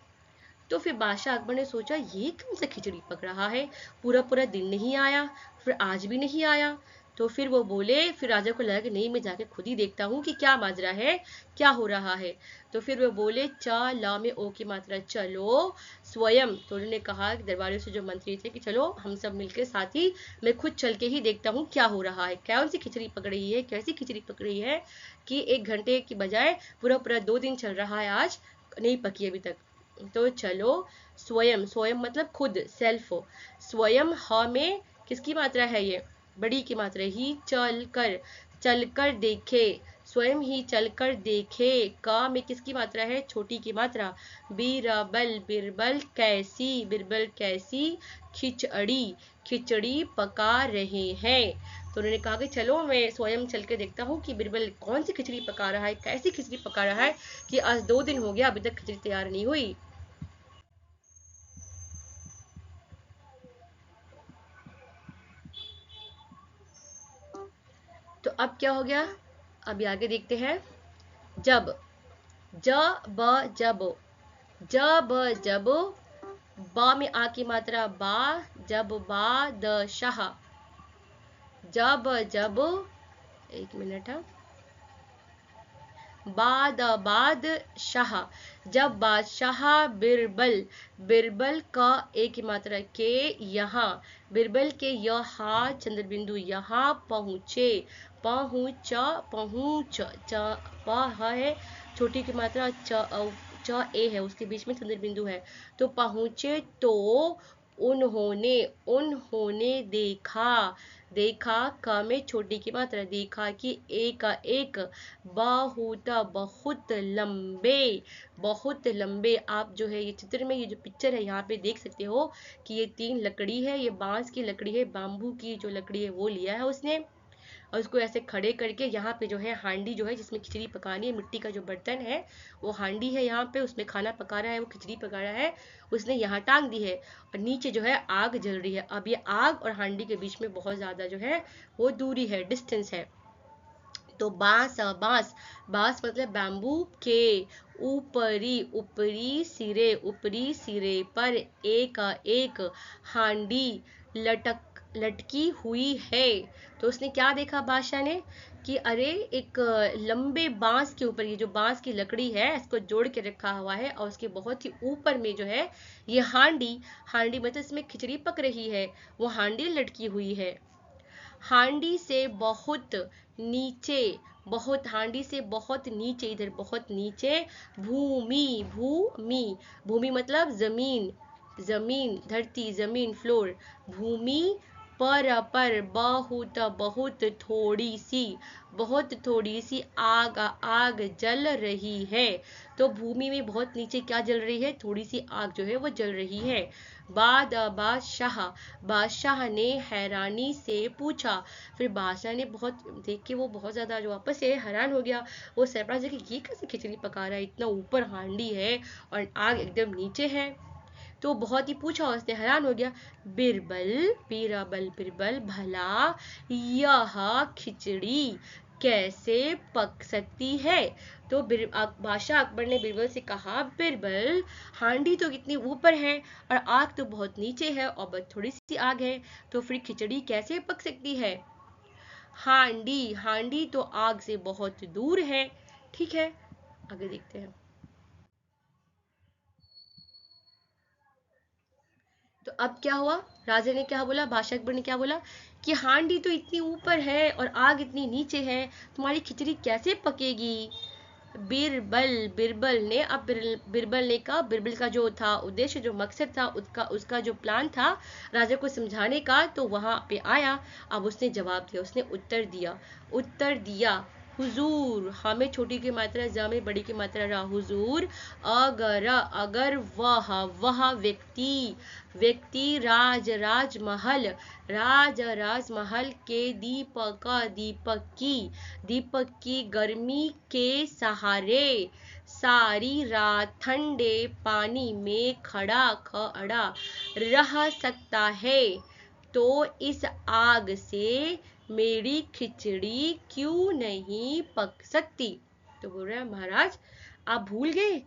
तो फिर बादशाह अकबर ने सोचा ये कौन सा खिचड़ी पक रहा है, पूरा पूरा दिन नहीं आया, फिर आज भी नहीं आया। तो फिर वो बोले, फिर राजा को लगा कि नहीं, मैं जाके खुद ही देखता हूँ कि क्या माजरा है, क्या हो रहा है। तो फिर वो बोले, च ल में ओ की मात्रा चलो स्वयं। तो उन्होंने कहा दरबारियों से, जो मंत्री थे, कि चलो हम सब मिलकर साथ ही, मैं खुद चल के ही देखता हूँ क्या हो रहा है, कौन सी खिचड़ी पक रही है, कैसी खिचड़ी पक रही है कि 1 घंटे की बजाय पूरा पूरा 2 दिन चल रहा है, आज नहीं पकी अभी तक। तो चलो स्वयं, स्वयं मतलब खुद, सेल्फ। स्वयं ह में किसकी मात्रा है, ये बड़ी की मात्रा ही, चलकर देखे, स्वयं ही चलकर देखे। का में किसकी मात्रा है, छोटी की मात्रा। बिरबल कैसी खिचड़ी पका रहे हैं। तो उन्होंने कहा कि चलो मैं स्वयं चल के देखता हूँ कि बिरबल कौन सी खिचड़ी पका रहा है, कैसी खिचड़ी पका रहा है कि आज 2 दिन हो गया अभी तक खिचड़ी तैयार नहीं हुई। तो अब क्या हो गया, अभी आगे देखते हैं। जब, जब, जब, बा में आ की मात्रा बा, जब बादशाह, जब 1 मिनट है, बादशाह, जब बादशाह बिरबल का एक ही मात्रा के यहाँ, बिरबल के यहाँ चंद्र बिंदु यहाँ पहुँचे, पहुँच है, छोटी की मात्रा च ए है, उसके बीच में चंद्र बिंदु है। तो पहुँचे तो उन्होंने देखा का में छोटी की मात्रा, देखा कि एक बहुत लंबे, आप जो है ये चित्र में, ये जो पिक्चर है यहाँ पे देख सकते हो कि ये 3 लकड़ी है, ये बांस की लकड़ी है, बाम्बू की जो लकड़ी है वो लिया है उसने, और उसको ऐसे खड़े करके यहाँ पे जो है हांडी जो है जिसमें खिचड़ी पकानी है, मिट्टी का जो बर्तन है वो हांडी है, यहाँ पे उसमें खाना पका रहा है, वो खिचड़ी पका रहा है, उसने यहाँ टांग दी है और नीचे जो है आग जल रही है। अब ये आग और हांडी के बीच में बहुत ज्यादा जो है वो दूरी है, डिस्टेंस है। तो बांस मतलब बैम्बू के ऊपरी सिरे पर एक हांडी लटकी हुई है। तो उसने क्या देखा बादशाह ने कि अरे एक लंबे बांस के ऊपर, ये जो बांस की लकड़ी है इसको जोड़ के रखा हुआ है और उसके बहुत ही ऊपर में जो है ये हांडी मतलब इसमें खिचड़ी पक रही है, वो हांडी लटकी हुई है। हांडी से बहुत नीचे, हांडी से बहुत नीचे, इधर बहुत नीचे भूमि मतलब जमीन धरती, जमीन फ्लोर, भूमि पर बहुत थोड़ी सी आग जल रही है। तो भूमि में बहुत नीचे क्या जल रही है, थोड़ी सी आग जो है वो जल रही है। बादशाह ने हैरानी से पूछा, फिर बादशाह ने बहुत देख के वो बहुत ज्यादा जो वापस से हैरान हो गया, वो सरप्राइज है कि ये कैसे खिचड़ी पका रहा है, इतना ऊपर हांडी है और आग एकदम नीचे है। तो बहुत ही पूछा, उसने हैरान हो गया, बिरबल भला यह खिचड़ी कैसे पक सकती है। तो बादशाह अकबर ने बिरबल से कहा, बिरबल हांडी तो कितनी ऊपर है और आग तो बहुत नीचे है और बस थोड़ी सी आग है, तो फिर खिचड़ी कैसे पक सकती है। हांडी तो आग से बहुत दूर है। ठीक है, आगे देखते हैं। तो अब क्या हुआ, राजा ने क्या बोला, बादशाह अकबर ने क्या बोला कि हांडी तो इतनी ऊपर है और आग इतनी नीचे है, तुम्हारी खिचड़ी कैसे पकेगी। बिरबल ने कहा, बिरबल का जो था उद्देश्य, जो मकसद था, उसका जो प्लान था राजा को समझाने का, तो वहां पे आया। अब उसने जवाब दिया, उसने उत्तर दिया हुजूर, हा में छोटी की मात्रा, जा में बड़ी की मात्रा रा, हुजूर, अगर, अगर वह व्यक्ति राजमहल, राजमहल के दीपक की गर्मी के सहारे सारी रात ठंडे पानी में खड़ा रह सकता है, तो इस आग से मेरी खिचड़ी क्यों नहीं पक सकती। तो बोल रहा है महाराज, आप भूल गए,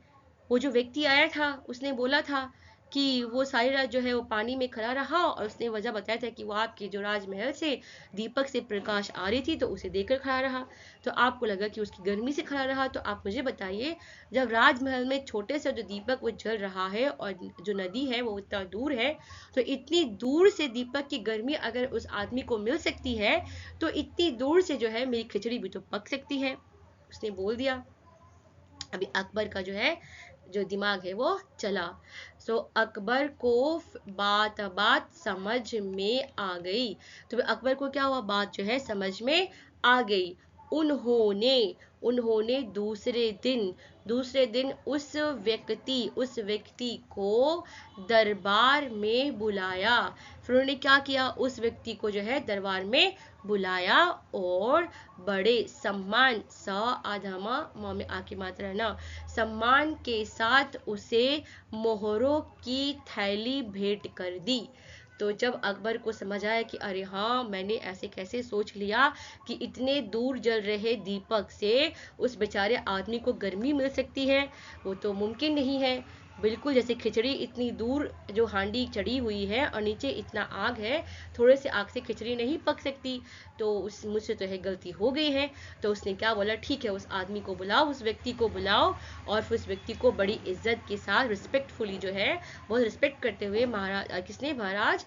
वो जो व्यक्ति आया था उसने बोला था कि वो सारी रात जो है वो पानी में खड़ा रहा, और उसने वजह बताया था कि वो आपके जो राजमहल से दीपक से प्रकाश आ रही थी तो उसे देखकर खड़ा रहा, तो आपको लगा कि उसकी गर्मी से खड़ा रहा। तो आप मुझे बताइए, जब राजमहल में छोटे से जो दीपक वो जल रहा है और जो नदी है वो इतना दूर है, तो इतनी दूर से दीपक की गर्मी अगर उस आदमी को मिल सकती है, तो इतनी दूर से जो है मेरी खिचड़ी भी तो पक सकती है। उसने बोल दिया। अभी अकबर का जो है जो दिमाग है वो चला। सो अकबर को बात समझ में आ गई। तो अकबर को क्या हुआ, बात जो है समझ में आ गई। उन्होंने दूसरे दिन उस व्यक्ति को दरबार में बुलाया। फिर उन्होंने क्या किया, उस व्यक्ति को जो है दरबार में बुलाया और बड़े सम्मान, स आधमा म में आ की मात्रा ना, सम्मान के साथ उसे मोहरों की थैली भेंट कर दी। तो जब अकबर को समझ आया कि अरे हाँ, मैंने ऐसे कैसे सोच लिया कि इतने दूर जल रहे दीपक से उस बेचारे आदमी को गर्मी मिल सकती है, वो तो मुमकिन नहीं है। बिल्कुल जैसे खिचड़ी इतनी दूर जो हांडी चढ़ी हुई है और नीचे इतना आग है, थोड़े से आग से खिचड़ी नहीं पक सकती, तो उस मुझसे तो है गलती हो गई है। तो उसने क्या बोला, ठीक है उस आदमी को बुलाओ, उस व्यक्ति को बुलाओ, और फिर उस व्यक्ति को बड़ी इज्जत के साथ रिस्पेक्टफुली जो है बहुत रिस्पेक्ट करते हुए महाराज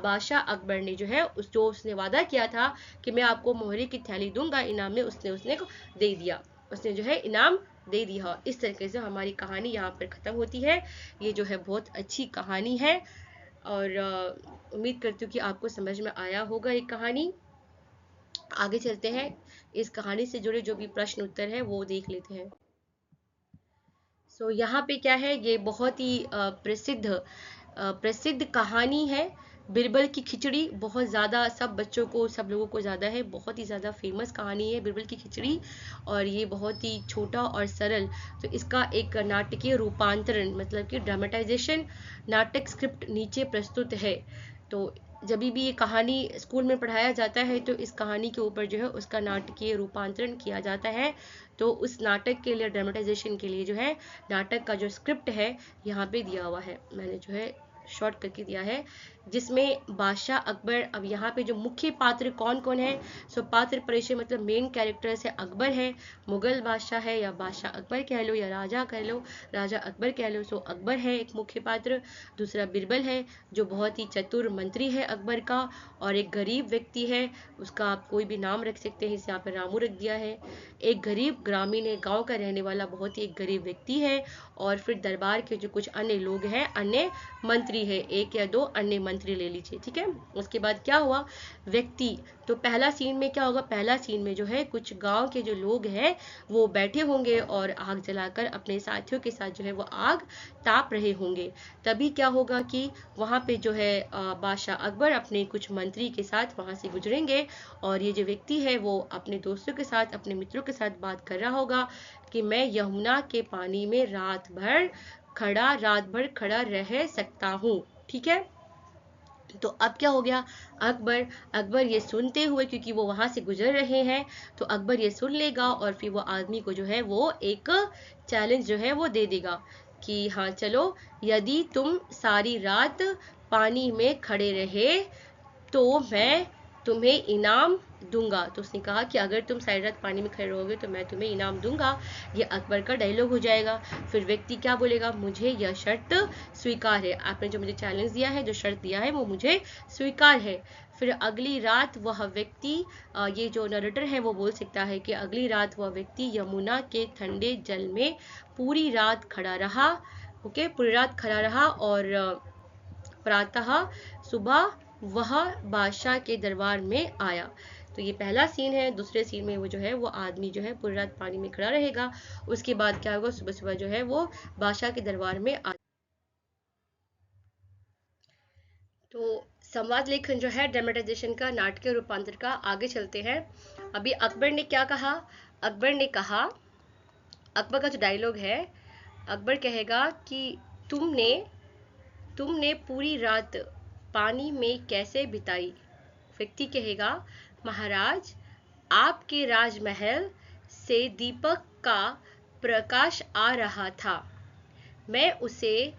बादशाह अकबर ने जो है उसने वादा किया था कि मैं आपको मोहरे की थैली दूंगा इनाम में, उसने को दे दिया, उसने जो है इनाम दे दिया। इस तरीके से हमारी कहानी यहाँ पर ख़त्म होती है। ये जो है बहुत अच्छी कहानी है, और उम्मीद करती हूँ कि आपको समझ में आया होगा ये कहानी। आगे चलते हैं, इस कहानी से जुड़े जो भी प्रश्न उत्तर है वो देख लेते हैं। यहाँ पे क्या है, ये बहुत ही प्रसिद्ध कहानी है। बिरबल की खिचड़ी बहुत ज़्यादा सब बच्चों को, सब लोगों को ज़्यादा है, बहुत ही ज़्यादा फेमस कहानी है बिरबल की खिचड़ी, और ये बहुत ही छोटा और सरल। तो इसका एक नाटकीय रूपांतरण, मतलब कि ड्रामेटाइजेशन, नाटक स्क्रिप्ट नीचे प्रस्तुत है। तो जब भी ये कहानी स्कूल में पढ़ाया जाता है तो इस कहानी के ऊपर जो है उसका नाटकीय रूपांतरण किया जाता है। तो उस नाटक के लिए, ड्रामेटाइजेशन के लिए जो है नाटक का जो स्क्रिप्ट है यहाँ पे दिया हुआ है, मैंने जो है शॉर्ट करके दिया है, जिसमें बादशाह अकबर। अब यहाँ पे जो मुख्य पात्र कौन कौन है, सो पात्र परिचय मतलब मेन कैरेक्टर्स है, अकबर है, मुगल बादशाह है, या बादशाह अकबर कह लो, या राजा कह लो, राजा अकबर कह लो। सो अकबर है एक मुख्य पात्र, दूसरा बिरबल है जो बहुत ही चतुर मंत्री है अकबर का, और एक गरीब व्यक्ति है, उसका आप कोई भी नाम रख सकते हैं, इसे यहाँ पर रामू रख दिया है। एक गरीब ग्रामीण है, गाँव का रहने वाला बहुत ही एक गरीब व्यक्ति है, और फिर दरबार के जो कुछ अन्य लोग हैं, अन्य मंत्री है, एक या दो अन्य मंत्री ले लीजिए, ठीक है। उसके बाद क्या हुआ, व्यक्ति, तो पहला सीन में क्या होगा, पहला सीन में जो है कुछ गांव के जो लोग हैं वो बैठे होंगे और आग जलाकर अपने साथियों के साथ जो है वो आग ताप रहे होंगे। तभी क्या होगा कि वहाँ पे जो है बादशाह अकबर अपने कुछ मंत्री के साथ वहाँ से गुजरेंगे, और ये जो व्यक्ति है वो अपने दोस्तों के साथ, अपने मित्रों के साथ बात कर रहा होगा कि मैं यमुना के पानी में रात भर खड़ा रह सकता हूँ, ठीक है। तो अब क्या हो गया, अकबर ये सुनते हुए, क्योंकि वो वहां से गुजर रहे हैं, तो अकबर ये सुन लेगा और फिर वो आदमी को जो है वो एक चैलेंज जो है वो दे देगा कि हाँ चलो, यदि तुम सारी रात पानी में खड़े रहे तो मैं तुम्हें इनाम दूंगा। तो उसने कहा कि अगर तुम सारी रात पानी में खड़े रहोगे तो मैं तुम्हें इनाम दूंगा। ये अकबर का डायलॉग हो जाएगा। फिर व्यक्ति क्या बोलेगा, मुझे यह शर्त स्वीकार है, आपने जो मुझे चैलेंज दिया है, जो शर्त दिया है वो मुझे स्वीकार है। फिर अगली रात वह व्यक्ति, ये जो नरेटर है वो बोल सकता है कि अगली रात वह व्यक्ति यमुना के ठंडे जल में पूरी रात खड़ा रहा, ओके, पूरी रात खड़ा रहा, और प्रातः सुबह वह बादशाह के दरबार में आया। तो ये पहला सीन है। दूसरे सीन में वो जो है वो आदमी जो है पूरी रात पानी में खड़ा रहेगा। उसके बाद क्या होगा, सुबह सुबह जो है वो बादशाह के दरबार में तो संवाद लेखन जो है ड्रामेटाइजेशन का, नाटकीय रूपांतर का। आगे चलते हैं। अभी अकबर ने क्या कहा, अकबर ने कहा, अकबर का जो डायलॉग है, अकबर कहेगा कि तुमने तुमने पूरी रात पानी में कैसे बिताई। व्यक्ति कहेगा, महाराज, आपके राजमहल से दीपक का प्रकाश आ रहा था, मैं उसे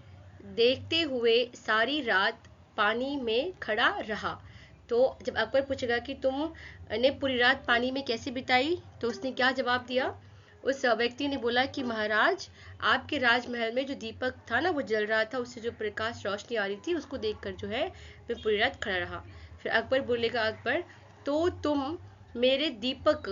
देखते हुए सारी रात पानी में खड़ा रहा। तो जब अकबर पूछेगा कि तुमने पूरी रात पानी में कैसे बिताई, तो उसने क्या जवाब दिया, उस व्यक्ति ने बोला कि महाराज, आपके राजमहल में जो दीपक था ना वो जल रहा था, उससे जो प्रकाश रोशनी आ रही थी उसको देखकर जो है मैं पूरी रात खड़ा रहा। फिर अकबर बोलेगा, अकबर, तो तुम मेरे दीपक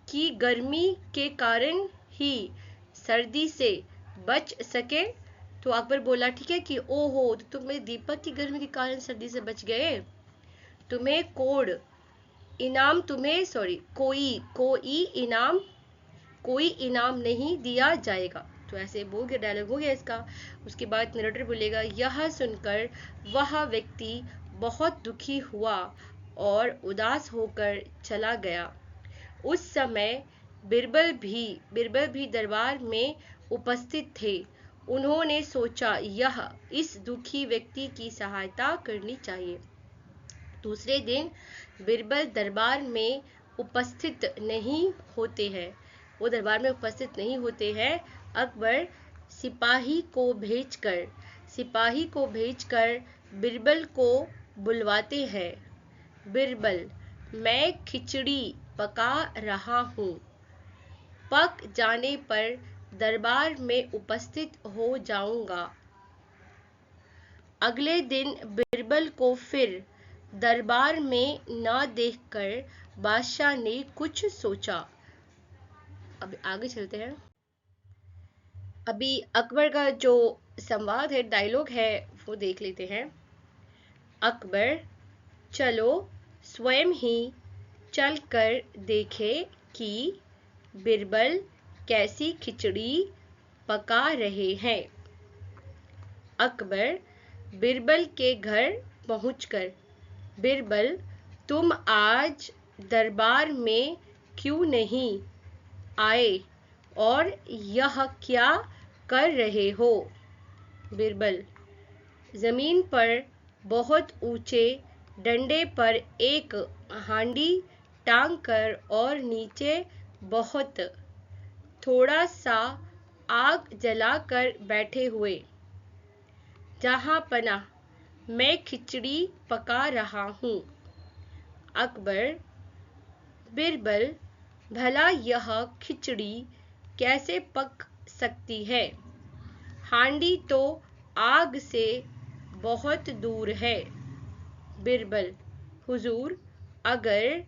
की गर्मी के कारण ही सर्दी से बच सके। तो अकबर बोला, ठीक है कि ओहो, तो तुम मेरे दीपक की गर्मी के कारण सर्दी से बच गए, तुम्हें कोड इनाम तुम्हें सॉरी कोई इनाम नहीं दिया जाएगा। तो ऐसे बोल के डायलॉग हो गया इसका। उसके बाद नरेटर बोलेगा, यह सुनकर वह व्यक्ति बहुत दुखी हुआ और उदास होकर चला गया। उस समय बिरबल भी दरबार में उपस्थित थे। उन्होंने सोचा यह इस दुखी व्यक्ति की सहायता करनी चाहिए। दूसरे दिन बिरबल दरबार में उपस्थित नहीं होते हैं, वो दरबार में उपस्थित नहीं होते हैं। अकबर सिपाही को भेजकर बिरबल को बुलवाते हैं। बिरबल, मैं खिचड़ी पका रहा हूँ, पक जाने पर दरबार में उपस्थित हो जाऊंगा। अगले दिन बिरबल को फिर दरबार में न देखकर बादशाह ने कुछ सोचा। अब आगे चलते हैं। अभी अकबर का जो संवाद है, डायलॉग है, वो देख लेते हैं। अकबर, चलो स्वयं ही चल कर देखे कि बिरबल कैसी खिचड़ी पका रहे हैं। अकबर बिरबल के घर पहुंचकर, बिरबल, तुम आज दरबार में क्यों नहीं आए और यह क्या कर रहे हो। बिरबल, जमीन पर बहुत ऊंचे डंडे पर एक हांडी टांग कर और नीचे बहुत थोड़ा सा आग जलाकर बैठे हुए, जहां पनाह मैं खिचड़ी पका रहा हूँ। अकबर, बिरबल, भला यह खिचड़ी कैसे पक सकती है, हांडी तो आग से बहुत दूर है। बिरबल, हुजूर, अगर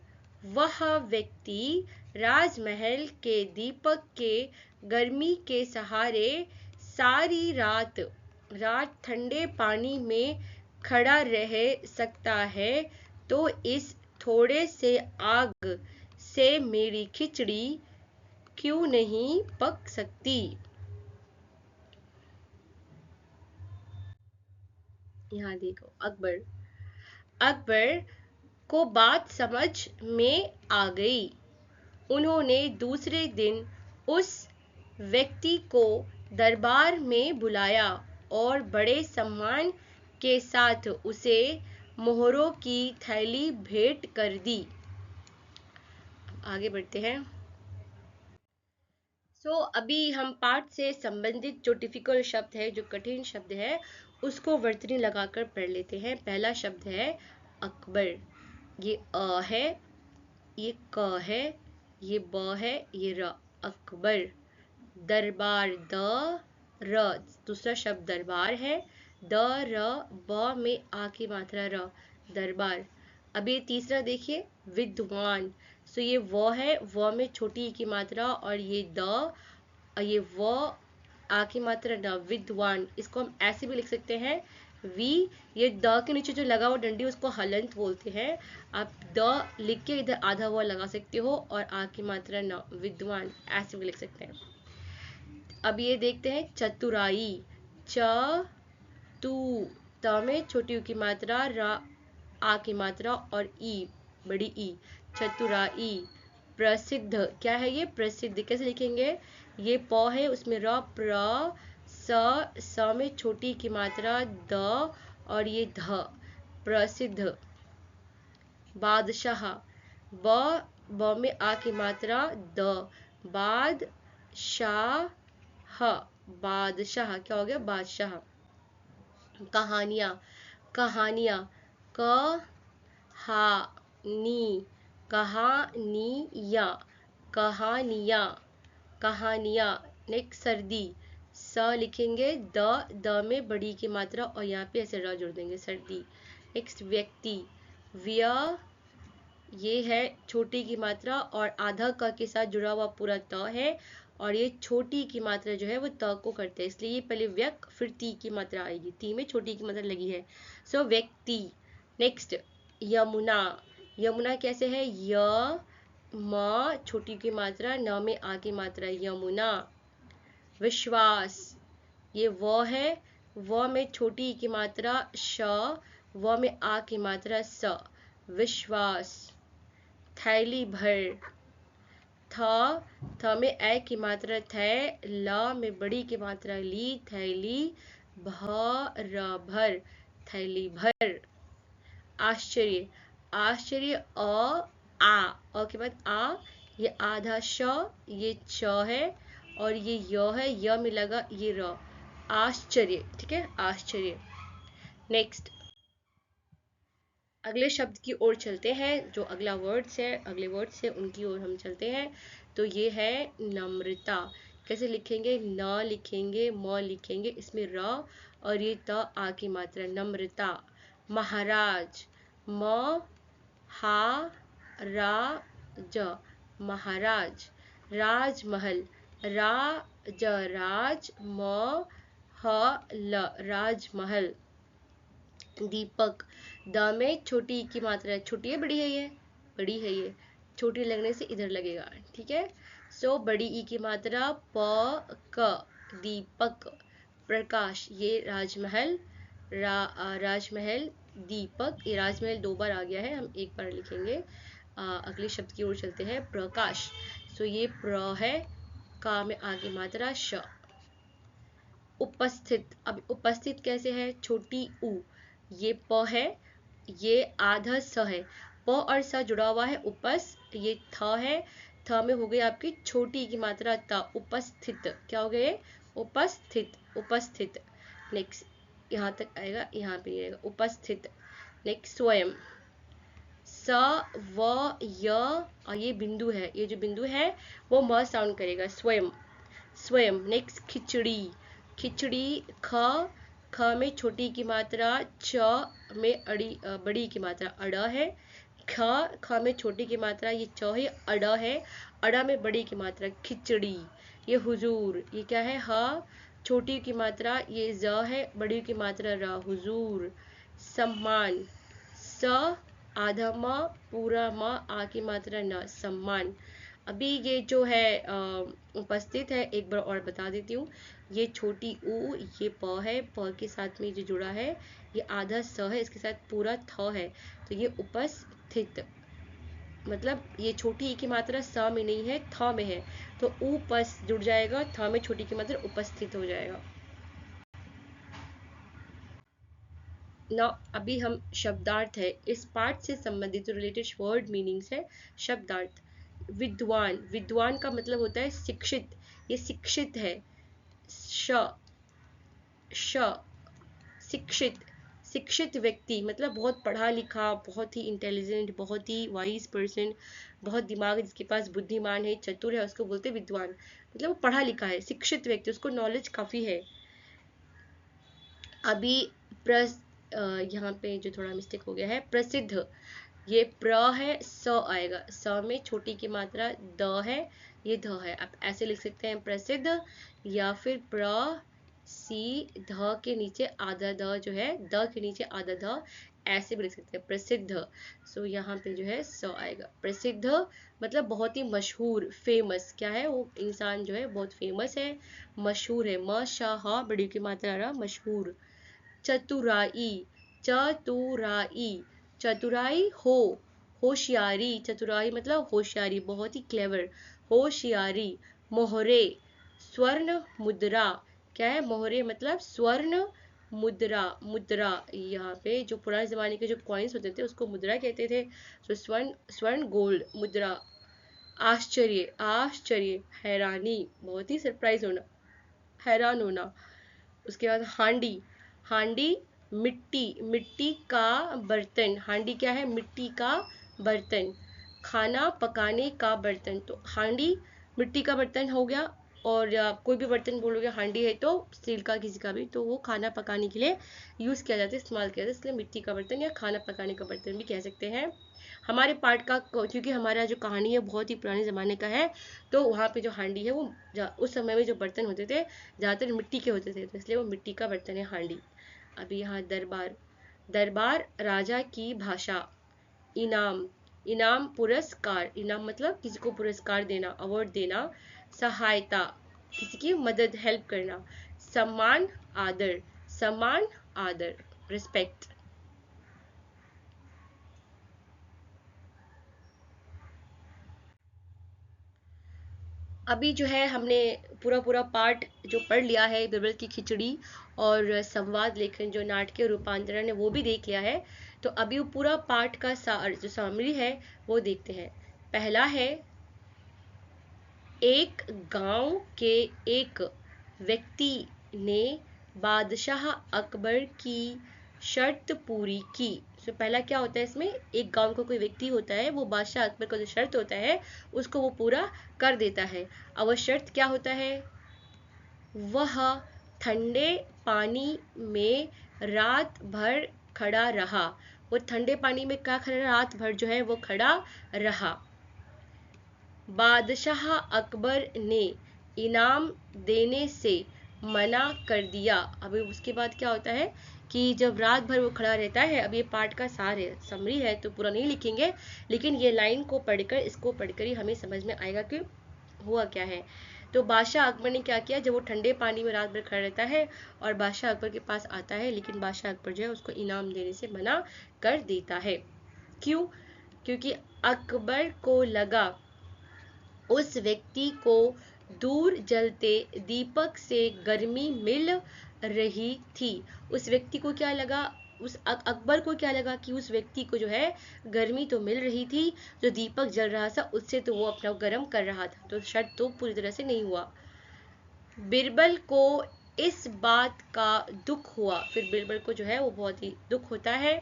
वह व्यक्ति राजमहल के दीपक के गर्मी के सहारे सारी रात ठंडे पानी में खड़ा रह सकता है, तो इस थोड़े से आग से मेरी खिचड़ी क्यों नहीं पक सकती। यहाँ देखो, अकबर को बात समझ में आ गई। उन्होंने दूसरे दिन उस व्यक्ति को दरबार में बुलाया और बड़े सम्मान के साथ उसे मोहरों की थैली भेंट कर दी। आगे बढ़ते हैं। अभी हम पाठ से संबंधित जो डिफिकल्ट शब्द है, जो कठिन शब्द है, उसको वर्तनी लगाकर पढ़ लेते हैं। पहला शब्द है अकबर। ये अ है, ये क है, ये ब है, ये र। अकबर। दरबार, द र। दूसरा शब्द दरबार है, द र ब में आ की मात्रा र, दरबार। अभी तीसरा देखिए, विद्वान। ये व है, व में छोटी की मात्रा, और ये द, ये व आ की मात्रा न, विद्वान। इसको हम ऐसे भी लिख सकते हैं, वी, ये द के नीचे जो लगा हुआ डंडी उसको हलंत बोलते हैं। आप द लिख के इधर आधा हुआ लगा सकते हो और आ की मात्रा न, विद्वान ऐसे भी लिख सकते हैं। अब ये देखते हैं चतुराई, च तू, त में छोटी ऊ की मात्रा, रा आ की मात्रा और ई बड़ी ई, चतुराई। प्रसिद्ध, क्या है ये? प्रसिद्ध। कैसे लिखेंगे? ये प है, उसमें र, प्र, स में छोटी की मात्रा द और ये ध, प्रसिद्ध। बादशाह, ब में आ की मात्रा द, बाद शाह, बादशाह। क्या हो गया? बादशाह। कहानियां, कहानियां, क हा नी, कहानियां, कहानियां, कहानियां। नेक्स्ट सर्दी, स लिखेंगे, द में बड़ी की मात्रा और यहाँ पे ऐसे र जोड़ देंगे, सर्दी। नेक्स्ट व्यक्ति, व्य, ये है छोटी की मात्रा और आधा क के साथ जुड़ा हुआ पूरा त है और ये छोटी की मात्रा जो है वो त को करते हैं, इसलिए ये पहले व्यक फिर ती की मात्रा आएगी, ती में छोटी की मात्रा लगी है, सो व्यक्ति। नेक्स्ट यमुना, यमुना कैसे है? य म छोटी की मात्रा, न में आ की मात्रा, यमुना। विश्वास, ये व है, व में छोटी की मात्रा श, व में आ की मात्रा स, विश्वास। थैली भर, थ में ए की मात्रा थे, ल में बड़ी की मात्रा ली, थैली, भर, थैली भर। आश्चर्य, आश्चर्य, अ के बाद आ, ये आधा श, ये च है और ये य है, य में लगा ये र, आश्चर्य। ठीक है, आश्चर्य। नेक्स्ट अगले शब्द की ओर चलते हैं, जो अगला वर्ड्स है, अगले वर्ड्स है उनकी ओर हम चलते हैं। तो ये है नम्रता। कैसे लिखेंगे? न लिखेंगे, म लिखेंगे, इसमें र और ये त आ की मात्रा, नम्रता। महाराज, म हा रा ज, महाराज। राजमहल, रा ज राज, म ह ल, राजमहल। दीपक, द में छोटी की मात्रा, छोटी है बड़ी है? ये बड़ी है, ये छोटी लगने से इधर लगेगा। ठीक है, सो बड़ी ई की मात्रा, प क, दीपक। प्रकाश, ये राजमहल, राजमहल, दीपक। ये राजमहल दो बार आ गया है, हम एक बार लिखेंगे। अगले शब्द की ओर चलते हैं, प्रकाश। सो ये प्र है, का में आ की मात्रा श। उपस्थित, अब उपस्थित कैसे है? छोटी ऊ, ये प है, ये आधा स है, प और स जुड़ा हुआ है, उपस, ये थ है, थ में हो गई आपकी छोटी की मात्रा त, उपस्थित। क्या हो गया? उपस्थित, उपस्थित। नेक्स्ट यहाँ तक आएगा, यहाँ पे आएगा उपस्थित। नेक्स्ट स्वयं, स व य और ये बिंदु है, ये जो बिंदु है वो म साउंड करेगा, स्वयं, स्वयं। नेक्स्ट खिचड़ी, खिचड़ी, ख में छोटी की मात्रा, च में बड़ी की मात्रा, अड़ है, ख में छोटी की मात्रा, ये च है, अड़ है, अड़ा में बड़ी की मात्रा, खिचड़ी। ये हुजूर, ये क्या है? ह छोटी की मात्रा, ये ज है, बड़ी की मात्रा र, हुजूर। सम्मान, स आधा म, पूरा म, आ की मात्रा न, सम्मान। अभी ये जो है उपस्थित है, एक बार और बता देती हूँ। ये छोटी ऊ, ये प है, प के साथ में जो जुड़ा है ये आधा स है, इसके साथ पूरा थ है, तो ये उपस्थित। मतलब ये छोटी ई की मात्रा स में नहीं है, थ में है, तो ऊ पस जुड़ जाएगा, थ में छोटी की मात्रा उपस्थित हो जाएगा ना। अभी हम शब्दार्थ है, इस पाठ से संबंधित रिलेटेड वर्ड मीनिंग्स है। शब्दार्थ, विद्वान, विद्वान का मतलब होता है शिक्षित, ये शिक्षित है, श श, शिक्षित, शिक्षित व्यक्ति मतलब बहुत पढ़ा लिखा, बहुत ही इंटेलिजेंट, बहुत ही वाइज पर्सन, बहुत दिमाग जिसके पास, बुद्धिमान है, चतुर है, उसको बोलते हैं विद्वान। मतलब वो पढ़ा लिखा है, शिक्षित व्यक्ति, उसको नॉलेज काफी है। अभी यहाँ पे जो थोड़ा मिस्टेक हो गया है, प्रसिद्ध, ये प्र है, स आएगा, स में छोटी की मात्रा द है, ये ध है, आप ऐसे लिख सकते हैं प्रसिद्ध, या फिर सी ध के नीचे आधा ध जो है, द के नीचे आधा ध, ऐसे भी लिख सकते हैं प्रसिद्ध। सो यहाँ पे जो है स आएगा। प्रसिद्ध मतलब बहुत ही मशहूर, फेमस। क्या है वो इंसान जो है बहुत फेमस है, मशहूर है। म श ह बड़ी की मात्रा आ रहा, मशहूर। चतुराई, चतुराई, चतुराई हो, होशियारी। चतुराई मतलब होशियारी, बहुत ही क्लेवर, होशियारी। मोहरे, स्वर्ण मुद्रा। क्या है मोहरे मतलब स्वर्ण मुद्रा, मुद्रा। यहाँ पे जो पुराने जमाने के जो कॉइन्स होते थे उसको मुद्रा कहते थे। तो स्वर्ण, स्वर्ण गोल्ड मुद्रा। आश्चर्य, आश्चर्य हैरानी, बहुत ही सरप्राइज होना, हैरान होना। उसके बाद हांडी, हांडी मिट्टी, मिट्टी का बर्तन। हांडी क्या है, मिट्टी का बर्तन। खाना पकाने का बर्तन, तो हांडी मिट्टी का बर्तन हो गया। और आप कोई भी बर्तन बोलोगे हांडी है तो स्टील का किसी का भी, तो वो खाना पकाने के लिए यूज़ किया जाता है, इस्तेमाल किया जाता है, इसलिए मिट्टी का बर्तन या खाना पकाने का बर्तन भी कह सकते हैं। हमारे पार्ट का, क्योंकि हमारा जो कहानी है बहुत ही पुराने ज़माने का है, तो वहाँ पे जो हांडी है वो उस समय में जो बर्तन होते थे ज़्यादातर मिट्टी के होते थे, तो इसलिए वो मिट्टी का बर्तन है हांडी। अभी यहाँ दरबार, दरबार राजा की भाषा। इनाम, इनाम पुरस्कार, इनाम मतलब किसी को पुरस्कार देना, अवार्ड देना। सहायता, किसी की मदद, हेल्प करना। सम्मान, आदर, सम्मान आदर, रिस्पेक्ट। अभी जो है हमने पूरा पूरा पार्ट जो पढ़ लिया है, बिरबल की खिचड़ी और संवाद लेखन जो नाटकीय रूपांतरण है वो भी देख लिया है। तो अभी वो पूरा पार्ट का सार जो सामरी है वो देखते हैं। पहला है, एक गांव के एक व्यक्ति ने बादशाह अकबर की शर्त पूरी की। तो पहला क्या होता है इसमें, एक गांव का कोई व्यक्ति होता है, वो बादशाह अकबर का जो शर्त होता है उसको वो पूरा कर देता है। अब वो शर्त क्या होता है, वह ठंडे पानी में रात भर खड़ा रहा। वो ठंडे पानी में क्या खड़ा, रात भर जो है वो खड़ा रहा। बादशाह अकबर ने इनाम देने से मना कर दिया। अभी उसके बाद क्या होता है कि जब रात भर वो खड़ा रहता है, अब ये पार्ट का सार है, समरी है तो पूरा नहीं लिखेंगे, लेकिन ये लाइन को पढ़कर, इसको पढ़कर ही हमें समझ में आएगा कि हुआ क्या है। तो बादशाह अकबर ने क्या किया, जब वो ठंडे पानी में रात भर खड़ा रहता है और बादशाह अकबर के पास आता है, लेकिन बादशाह अकबर जो है उसको इनाम देने से मना कर देता है। क्यों, क्योंकि अकबर को लगा उस व्यक्ति को दूर जलते दीपक से गर्मी मिल रही थी। उस व्यक्ति को क्या लगा, उस अकबर को क्या लगा कि उस व्यक्ति को जो है गर्मी तो मिल रही थी, जो दीपक जल रहा था उससे तो वो अपना गर्म कर रहा था, तो शर्त तो पूरी तरह से नहीं हुआ। बिरबल को इस बात का दुख हुआ, फिर बिरबल को जो है वो बहुत ही दुख होता है।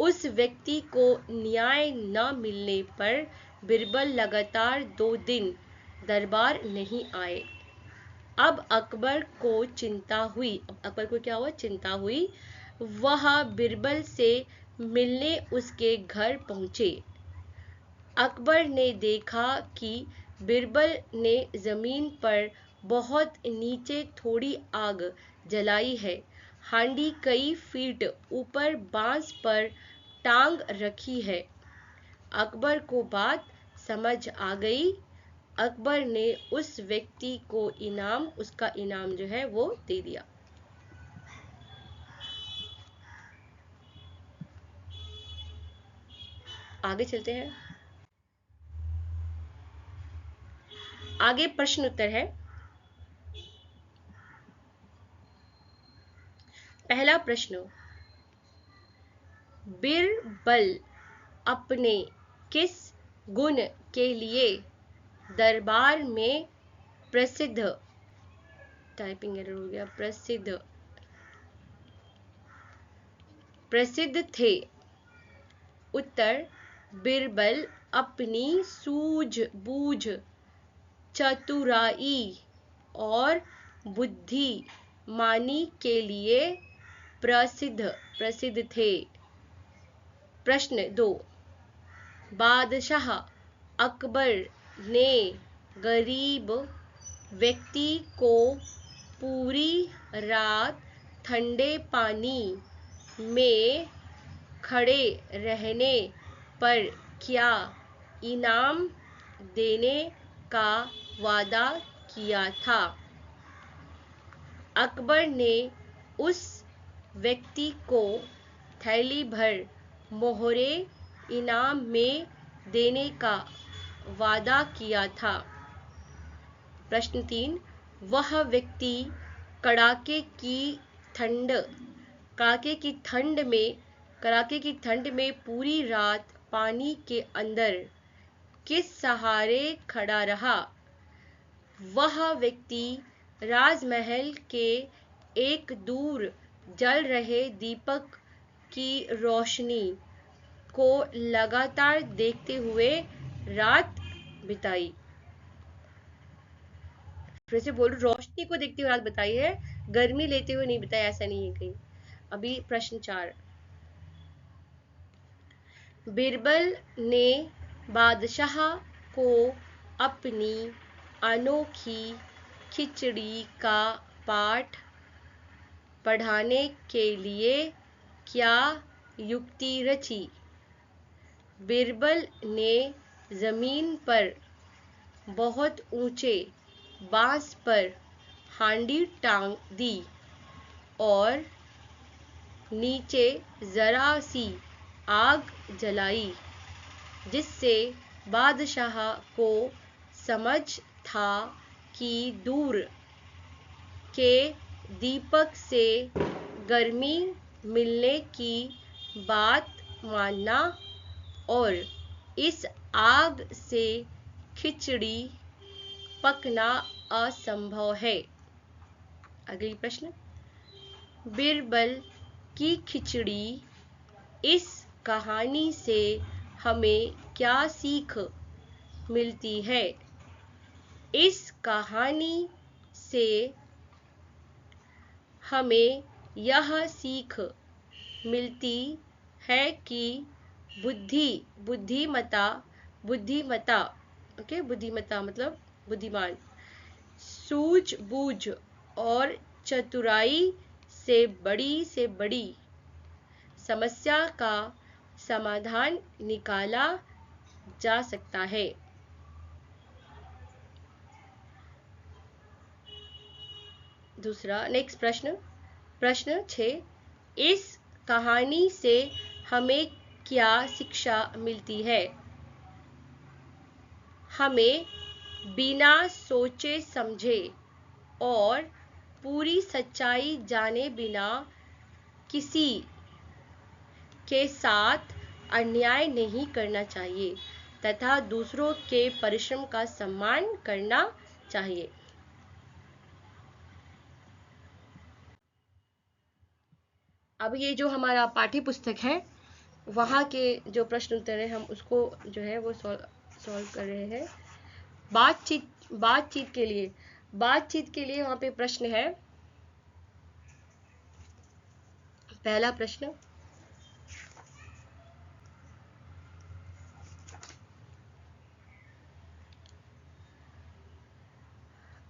उस व्यक्ति को न्याय न मिलने पर बिरबल लगातार 2 दिन दरबार नहीं आए। अब अकबर को चिंता हुई, अब अकबर को क्या हुआ, चिंता हुई। वह बिरबल से मिलने उसके घर पहुंचे। अकबर ने देखा कि बिरबल ने जमीन पर बहुत नीचे थोड़ी आग जलाई है। हांडी कई फीट ऊपर बांस पर टांग रखी है। अकबर को बात समझ आ गई। अकबर ने उस व्यक्ति को इनाम, उसका इनाम जो है वो दे दिया। आगे चलते हैं। आगे प्रश्न उत्तर है। पहला प्रश्न, बिरबल अपने किस गुण के लिए दरबार में प्रसिद्ध, टाइपिंग एरर हो गया, प्रसिद्ध, प्रसिद्ध थे। उत्तर, बिरबल अपनी सूझबूझ, चतुराई और बुद्धिमानी के लिए प्रसिद्ध, प्रसिद्ध थे। प्रश्न 2, बादशाह अकबर ने गरीब व्यक्ति को पूरी रात ठंडे पानी में खड़े रहने पर क्या इनाम देने का वादा किया था? अकबर ने उस व्यक्ति को थैली भर मोहरे इनाम में देने का वादा किया था। प्रश्न 3, वह व्यक्ति कड़ाके की ठंड में पूरी रात पानी के अंदर किस सहारे खड़ा रहा? वह व्यक्ति राजमहल के एक दूर जल रहे दीपक की रोशनी को लगातार देखते हुए रात बिताई। फिर से बोल, रोशनी को देखते हुए रात बिताई है, गर्मी लेते हुए नहीं बिताई, ऐसा नहीं है कहीं। अभी प्रश्न 4, बिरबल ने बादशाह को अपनी अनोखी खिचड़ी का पाठ पढ़ाने के लिए क्या युक्ति रची? बिरबल ने जमीन पर बहुत ऊंचे बांस पर हांडी टांग दी और नीचे जरा सी आग जलाई, जिससे बादशाह को समझ था कि दूर के दीपक से गर्मी मिलने की बात मानना और इस आग से खिचड़ी पकना असंभव है। अगली प्रश्न, बिरबल की खिचड़ी इस कहानी से हमें क्या सीख मिलती है? इस कहानी से हमें यह सीख मिलती है कि बुद्धिमता मतलब बुद्धिमान, सूझबूझ और चतुराई से बड़ी समस्या का समाधान निकाला जा सकता है। दूसरा, नेक्स्ट प्रश्न 6, इस कहानी से हमें क्या शिक्षा मिलती है? हमें बिना सोचे समझे और पूरी सच्चाई जाने बिना किसी के साथ अन्याय नहीं करना चाहिए तथा दूसरों के परिश्रम का सम्मान करना चाहिए। अब ये जो हमारा पाठ्य पुस्तक है वहाँ के जो प्रश्न उत्तर है हम उसको जो है वो सॉल्व कर रहे हैं। बातचीत के लिए वहाँ पे प्रश्न है। पहला प्रश्न,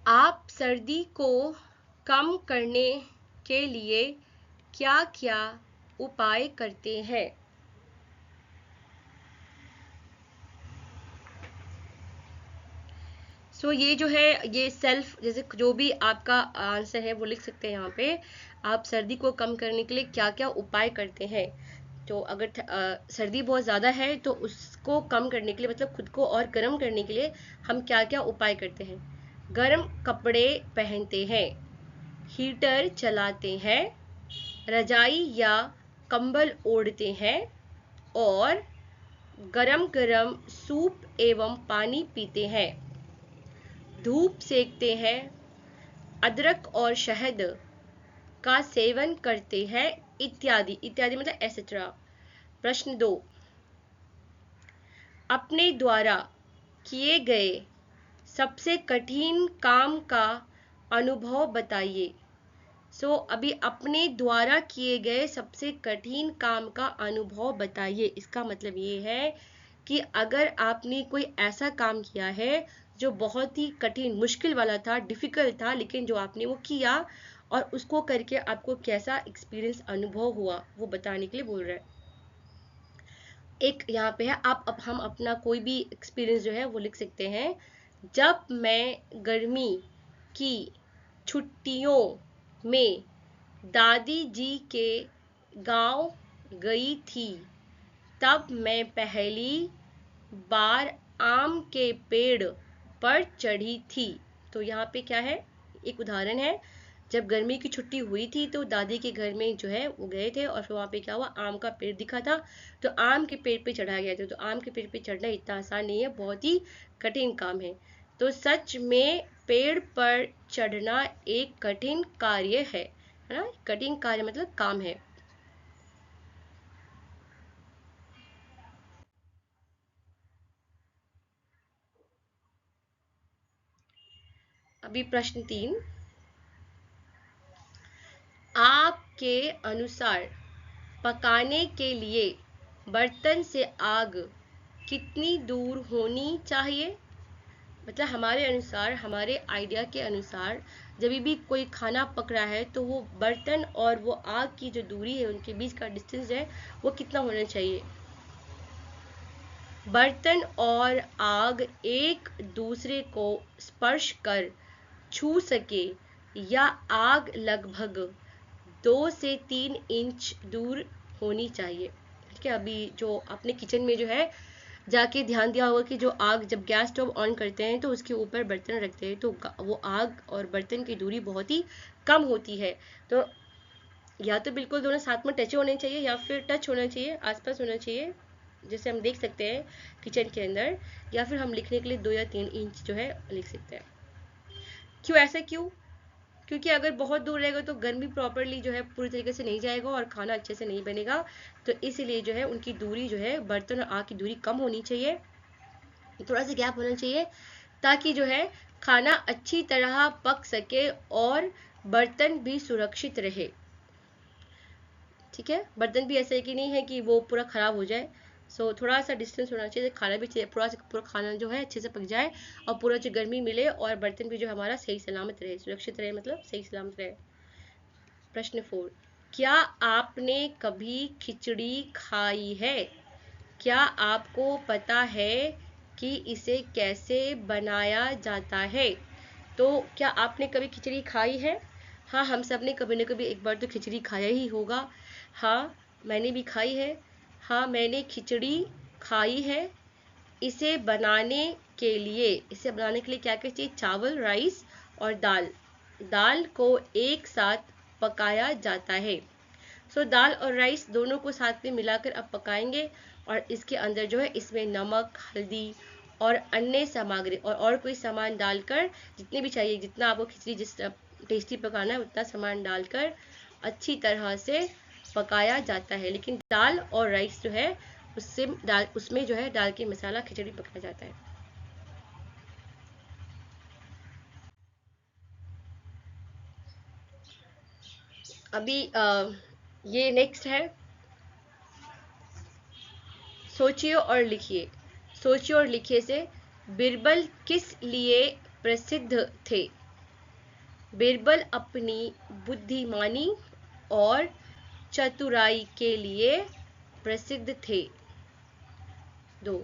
आप सर्दी को कम करने के लिए क्या-क्या उपाय करते हैं? सो ये जो है ये सेल्फ, जैसे जो भी आपका आंसर है वो लिख सकते हैं यहाँ पे। आप सर्दी को कम करने के लिए क्या-क्या उपाय करते हैं? तो अगर सर्दी बहुत ज़्यादा है तो उसको कम करने के लिए, मतलब खुद को और गर्म करने के लिए हम क्या-क्या उपाय करते हैं? गर्म कपड़े पहनते हैं, हीटर चलाते हैं, रजाई या कंबल ओढ़ते हैं और गरम सूप एवं पानी पीते हैं, धूप सेकते हैं, अदरक और शहद का सेवन करते हैं, इत्यादि मतलब एसेट्रा। प्रश्न 2, अपने द्वारा किए गए सबसे कठिन काम का अनुभव बताइए। सो अभी अपने द्वारा किए गए सबसे कठिन काम का अनुभव बताइए, इसका मतलब ये है कि अगर आपने कोई ऐसा काम किया है जो बहुत ही कठिन मुश्किल वाला था, डिफिकल्ट था, लेकिन जो आपने वो किया और उसको करके आपको कैसा एक्सपीरियंस अनुभव हुआ वो बताने के लिए बोल रहा है। एक यहाँ पे है, आप अब हम अपना कोई भी एक्सपीरियंस जो है वो लिख सकते हैं। जब मैं गर्मी की छुट्टियों में दादी जी के गांव गई थी, तब मैं पहली बार आम के पेड़ पर चढ़ी थी। तो यहाँ पे क्या है, एक उदाहरण है। जब गर्मी की छुट्टी हुई थी तो दादी के घर में जो है वो गए थे और फिर वहाँ पे क्या हुआ, आम का पेड़ दिखा था, तो आम के पेड़ पे चढ़ा गया था। तो आम के पेड़ पे चढ़ना इतना आसान नहीं है, बहुत ही कठिन काम है। तो सच में पेड़ पर चढ़ना एक कठिन कार्य है ना। कठिन कार्य मतलब काम है। अभी प्रश्न 3, आपके अनुसार पकाने के लिए बर्तन से आग कितनी दूर होनी चाहिए? मतलब हमारे अनुसार, हमारे आइडिया के अनुसार, जब भी कोई खाना पक रहा है तो वो बर्तन और वो आग की जो दूरी है, उनके बीच का डिस्टेंस है वो कितना होना चाहिए? बर्तन और आग एक दूसरे को स्पर्श कर छू सके या आग लगभग 2 से 3 इंच दूर होनी चाहिए। ठीक है, अभी जो आपने किचन में जो है जाके ध्यान दिया होगा कि जो आग, जब गैस स्टोव ऑन करते हैं तो उसके ऊपर बर्तन रखते हैं तो वो आग और बर्तन की दूरी बहुत ही कम होती है। तो या तो बिल्कुल दोनों साथ में टच होने चाहिए या फिर टच होना चाहिए, आसपास होना चाहिए, जैसे हम देख सकते हैं किचन के अंदर, या फिर हम लिखने के लिए 2 या 3 इंच जो है लिख सकते हैं। क्यों, ऐसा क्यों? क्योंकि अगर बहुत दूर रहेगा तो गर्मी प्रॉपरली जो है पूरी तरीके से नहीं जाएगा और खाना अच्छे से नहीं बनेगा। तो इसीलिए जो है उनकी दूरी जो है, बर्तन और आग की दूरी कम होनी चाहिए, थोड़ा सा गैप होना चाहिए, ताकि जो है खाना अच्छी तरह पक सके और बर्तन भी सुरक्षित रहे। ठीक है, बर्तन भी ऐसा है कि नहीं है कि वो पूरा खराब हो जाए। थोड़ा सा डिस्टेंस होना चाहिए, खाना भी चाहिए, पूरा खाना जो है अच्छे से पक जाए और पूरा जो गर्मी मिले और बर्तन भी जो हमारा सही सलामत रहे, सुरक्षित रहे, मतलब सही सलामत रहे। प्रश्न 4, क्या आपने कभी खिचड़ी खाई है? क्या आपको पता है कि इसे कैसे बनाया जाता है? तो क्या आपने कभी खिचड़ी खाई है? हाँ, हम सब ने कभी न कभी एक बार तो खिचड़ी खाया ही होगा। हाँ, मैंने भी खाई है। हाँ, मैंने खिचड़ी खाई है। इसे बनाने के लिए क्या क्या चाहिए? चावल, राइस और दाल। दाल को एक साथ पकाया जाता है। दाल और राइस दोनों को साथ में मिलाकर अब पकाएंगे और इसके अंदर जो है इसमें नमक, हल्दी और अन्य सामग्री और कोई सामान डालकर, जितने भी चाहिए, जितना आपको खिचड़ी जिस टेस्टी पकाना है उतना सामान डालकर अच्छी तरह से पकाया जाता है। लेकिन दाल और राइस जो है उसमें जो है डाल के मसाला खिचड़ी पकाया जाता है। अभी ये नेक्स्ट है, सोचिए और लिखिए। सोचिए और लिखिए से बीरबल किस लिए प्रसिद्ध थे? बीरबल अपनी बुद्धिमानी और चतुराई के लिए प्रसिद्ध थे। 2,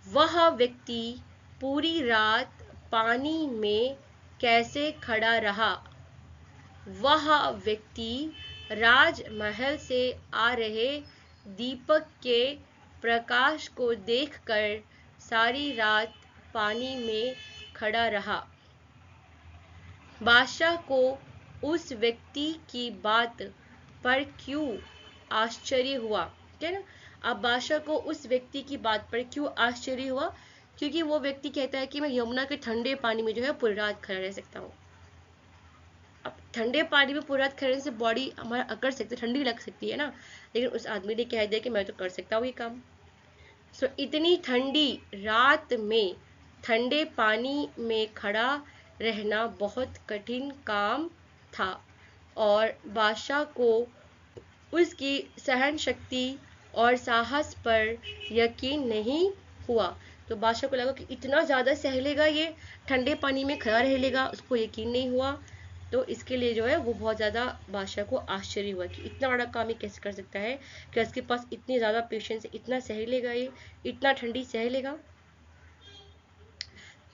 वह व्यक्ति पूरी रात पानी में कैसे खड़ा रहा? वह व्यक्ति राजमहल से आ रहे दीपक के प्रकाश को देखकर सारी रात पानी में खड़ा रहा। बादशाह को उस व्यक्ति की बात पर क्यों आश्चर्य हुआ? ठीक है ना। अब बादशाह को उस व्यक्ति की बात पर क्यों आश्चर्य हुआ? क्योंकि वो व्यक्ति कहता है कि मैं यमुना के ठंडे पानी में जो है पूरी रात खड़ा रह सकता हूँ। अब ठंडे पानी में पूरी रात खड़े से बॉडी हमारा अकड़ सकती है, ठंडी लग सकती है ना, लेकिन उस आदमी ने कह दिया कि मैं तो कर सकता हूँ ये काम। इतनी ठंडी रात में ठंडे पानी में खड़ा रहना बहुत कठिन काम था और बादशाह को उसकी सहन शक्ति और साहस पर यकीन नहीं हुआ। तो बादशाह को लगा कि इतना ज़्यादा सह लेगा ये, ठंडे पानी में खड़ा रह लेगा, उसको यकीन नहीं हुआ। तो इसके लिए जो है वो बहुत ज़्यादा बादशाह को आश्चर्य हुआ कि इतना बड़ा काम ये कैसे कर सकता है, कि उसके पास इतनी ज़्यादा पेशेंस है, इतना सह लेगा ये, इतना ठंडी सह लेगा।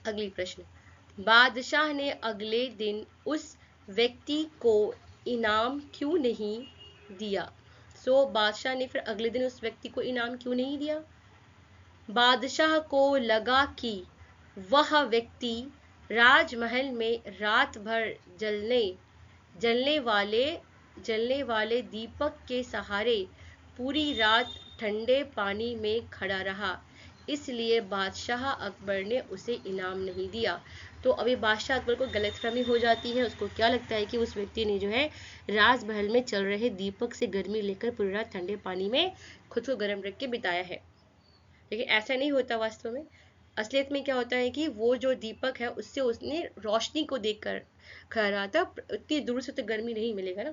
अगली प्रश्न, बादशाह ने अगले दिन उस व्यक्ति को इनाम क्यों नहीं दिया? बादशाह ने फिर अगले दिन उस व्यक्ति को इनाम क्यों नहीं दिया? बादशाह को लगा कि वह व्यक्ति राजमहल में रात भर जलने वाले दीपक के सहारे पूरी रात ठंडे पानी में खड़ा रहा, इसलिए बादशाह अकबर ने उसे इनाम नहीं दिया। तो अभी बादशाह अकबर को गलतफहमी हो जाती है, उसको क्या लगता है कि उस व्यक्ति ने जो है राजमहल में चल रहे दीपक से गर्मी लेकर पूरी रात ठंडे पानी में खुद को गर्म रख के बिताया है। लेकिन ऐसा नहीं होता वास्तव में। असलियत में क्या होता है कि वो जो दीपक है उससे उसने रोशनी को देखकर खा रहा था, उतनी दूर से तो गर्मी नहीं मिलेगा ना।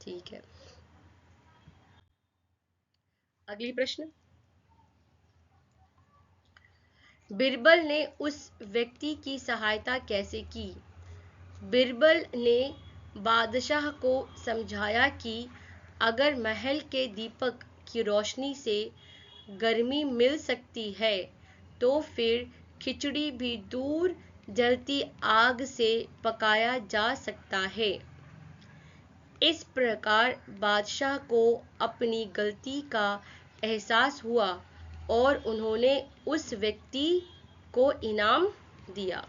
ठीक है, अगली प्रश्न, बिरबल ने उस व्यक्ति की सहायता कैसे की? बिरबल ने बादशाह को समझाया कि अगर महल के दीपक की रोशनी से गर्मी मिल सकती है तो फिर खिचड़ी भी दूर जलती आग से पकाया जा सकता है। इस प्रकार बादशाह को अपनी गलती का एहसास हुआ और उन्होंने उस व्यक्ति को इनाम दिया।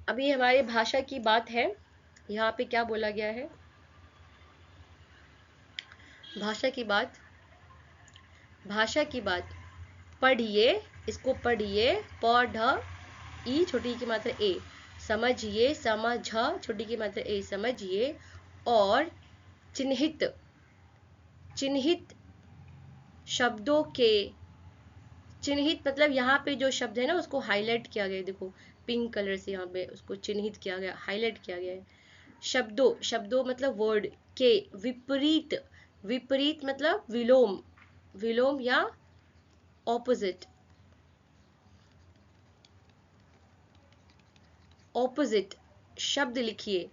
अभी हमारे भाषा की बात है, यहाँ पे क्या बोला गया है? भाषा की बात पढ़िए, इसको पढ़िए, पढ़ ई छोटी की मात्रा ए, समझिए, समझ छोटी की मात्रा ए, समझिए, और चिन्हित शब्दों के, चिन्हित मतलब यहाँ पे जो शब्द है ना उसको हाईलाइट किया गया है, देखो पिंक कलर से यहाँ पे उसको चिन्हित किया गया, हाईलाइट किया गया है। शब्दों मतलब वर्ड के विपरीत मतलब विलोम या ऑपोजिट शब्द लिखिए।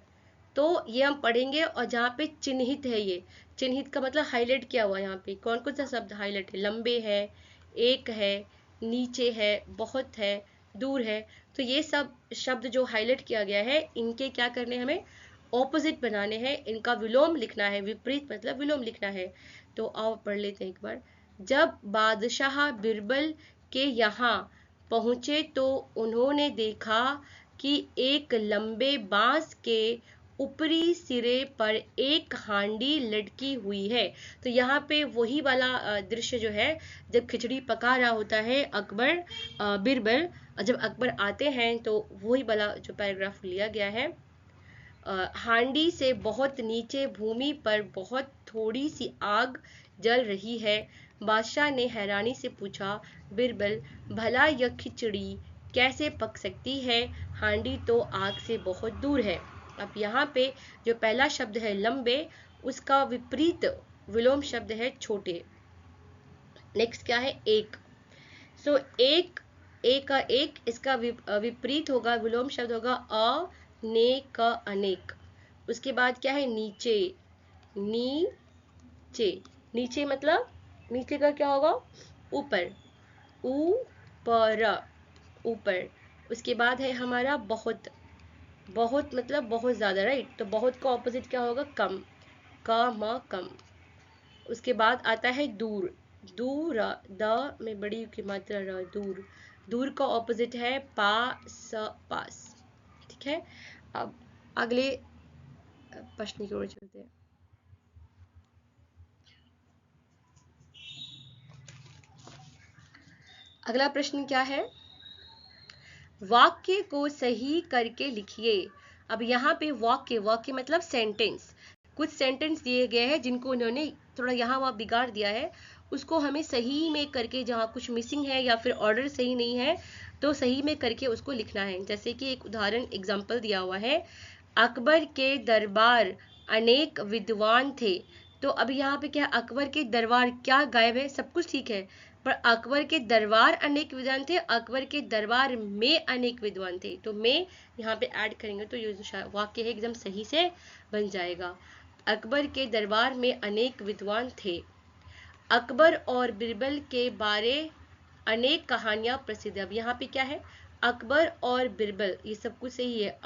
तो ये हम पढ़ेंगे, और जहाँ पे चिन्हित है, ये चिन्हित का मतलब हाईलाइट किया हुआ, यहाँ पे कौन कौन सा शब्द हाईलाइट है? लंबे है, एक है, नीचे है, बहुत है, दूर है। तो ये सब शब्द जो हाईलाइट किया गया है, इनके क्या करने, हमें ऑपोजिट बनाने हैं, इनका विलोम लिखना है, विपरीत मतलब विलोम लिखना है। तो आओ पढ़ लेते हैं एक बार। जब बादशाह बिरबल के यहाँ पहुंचे तो उन्होंने देखा कि एक लंबे बांस के ऊपरी सिरे पर एक हांडी लटकी हुई है। तो यहाँ पे वही वाला दृश्य जो है, जब खिचड़ी पका रहा होता है बिरबल, जब अकबर आते हैं, तो वही वाला जो पैराग्राफ लिया गया है। हांडी से बहुत नीचे भूमि पर बहुत थोड़ी सी आग जल रही है। बादशाह ने हैरानी से पूछा, बिरबल, भला यह खिचड़ी कैसे पक सकती है? हांडी तो आग से बहुत दूर है। अब यहाँ पे जो पहला शब्द है लंबे, उसका विपरीत विलोम शब्द है छोटे। नेक्स्ट क्या है? एक। एक, इसका विपरीत होगा, विलोम शब्द होगा अनेक, अनेक। उसके बाद क्या है? नीचे मतलब नीचे का क्या होगा? ऊपर, ऊपर। उसके बाद है हमारा बहुत मतलब बहुत ज्यादा, राइट? तो बहुत का ऑपोजिट क्या होगा? कम, कम। उसके बाद आता है दूर, द में बड़ी की मात्रा र, दूर का ऑपोजिट है पास। ठीक है, अब अगले प्रश्न की ओर चलते हैं। अगला प्रश्न क्या है? वाक्य को सही करके लिखिए। अब यहाँ पे वाक्य मतलब सेंटेंस, कुछ सेंटेंस दिए गए हैं जिनको उन्होंने थोड़ा यहाँ वहाँ बिगाड़ दिया है, उसको हमें सही में करके, जहाँ कुछ मिसिंग है या फिर ऑर्डर सही नहीं है तो सही में करके उसको लिखना है। जैसे कि एक उदाहरण एग्जाम्पल दिया हुआ है, अकबर के दरबार अनेक विद्वान थे। तो अभी यहाँ पे क्या है, अकबर के दरबार क्या गायब है, सब कुछ ठीक है, पर अकबर के दरबार अनेक विद्वान थे, अकबर के दरबार में अनेक विद्वान थे। तो में यहाँ पे ऐड करेंगे तो ये जो वाक्य है एकदम सही से बन जाएगा। अकबर के दरबार में अनेक विद्वान थे। अकबर और बिरबल के बारे अनेक कहानियां प्रसिद्ध है। अब यहाँ पे क्या है, अकबर और बिरबल, ये सब कुछ सही है।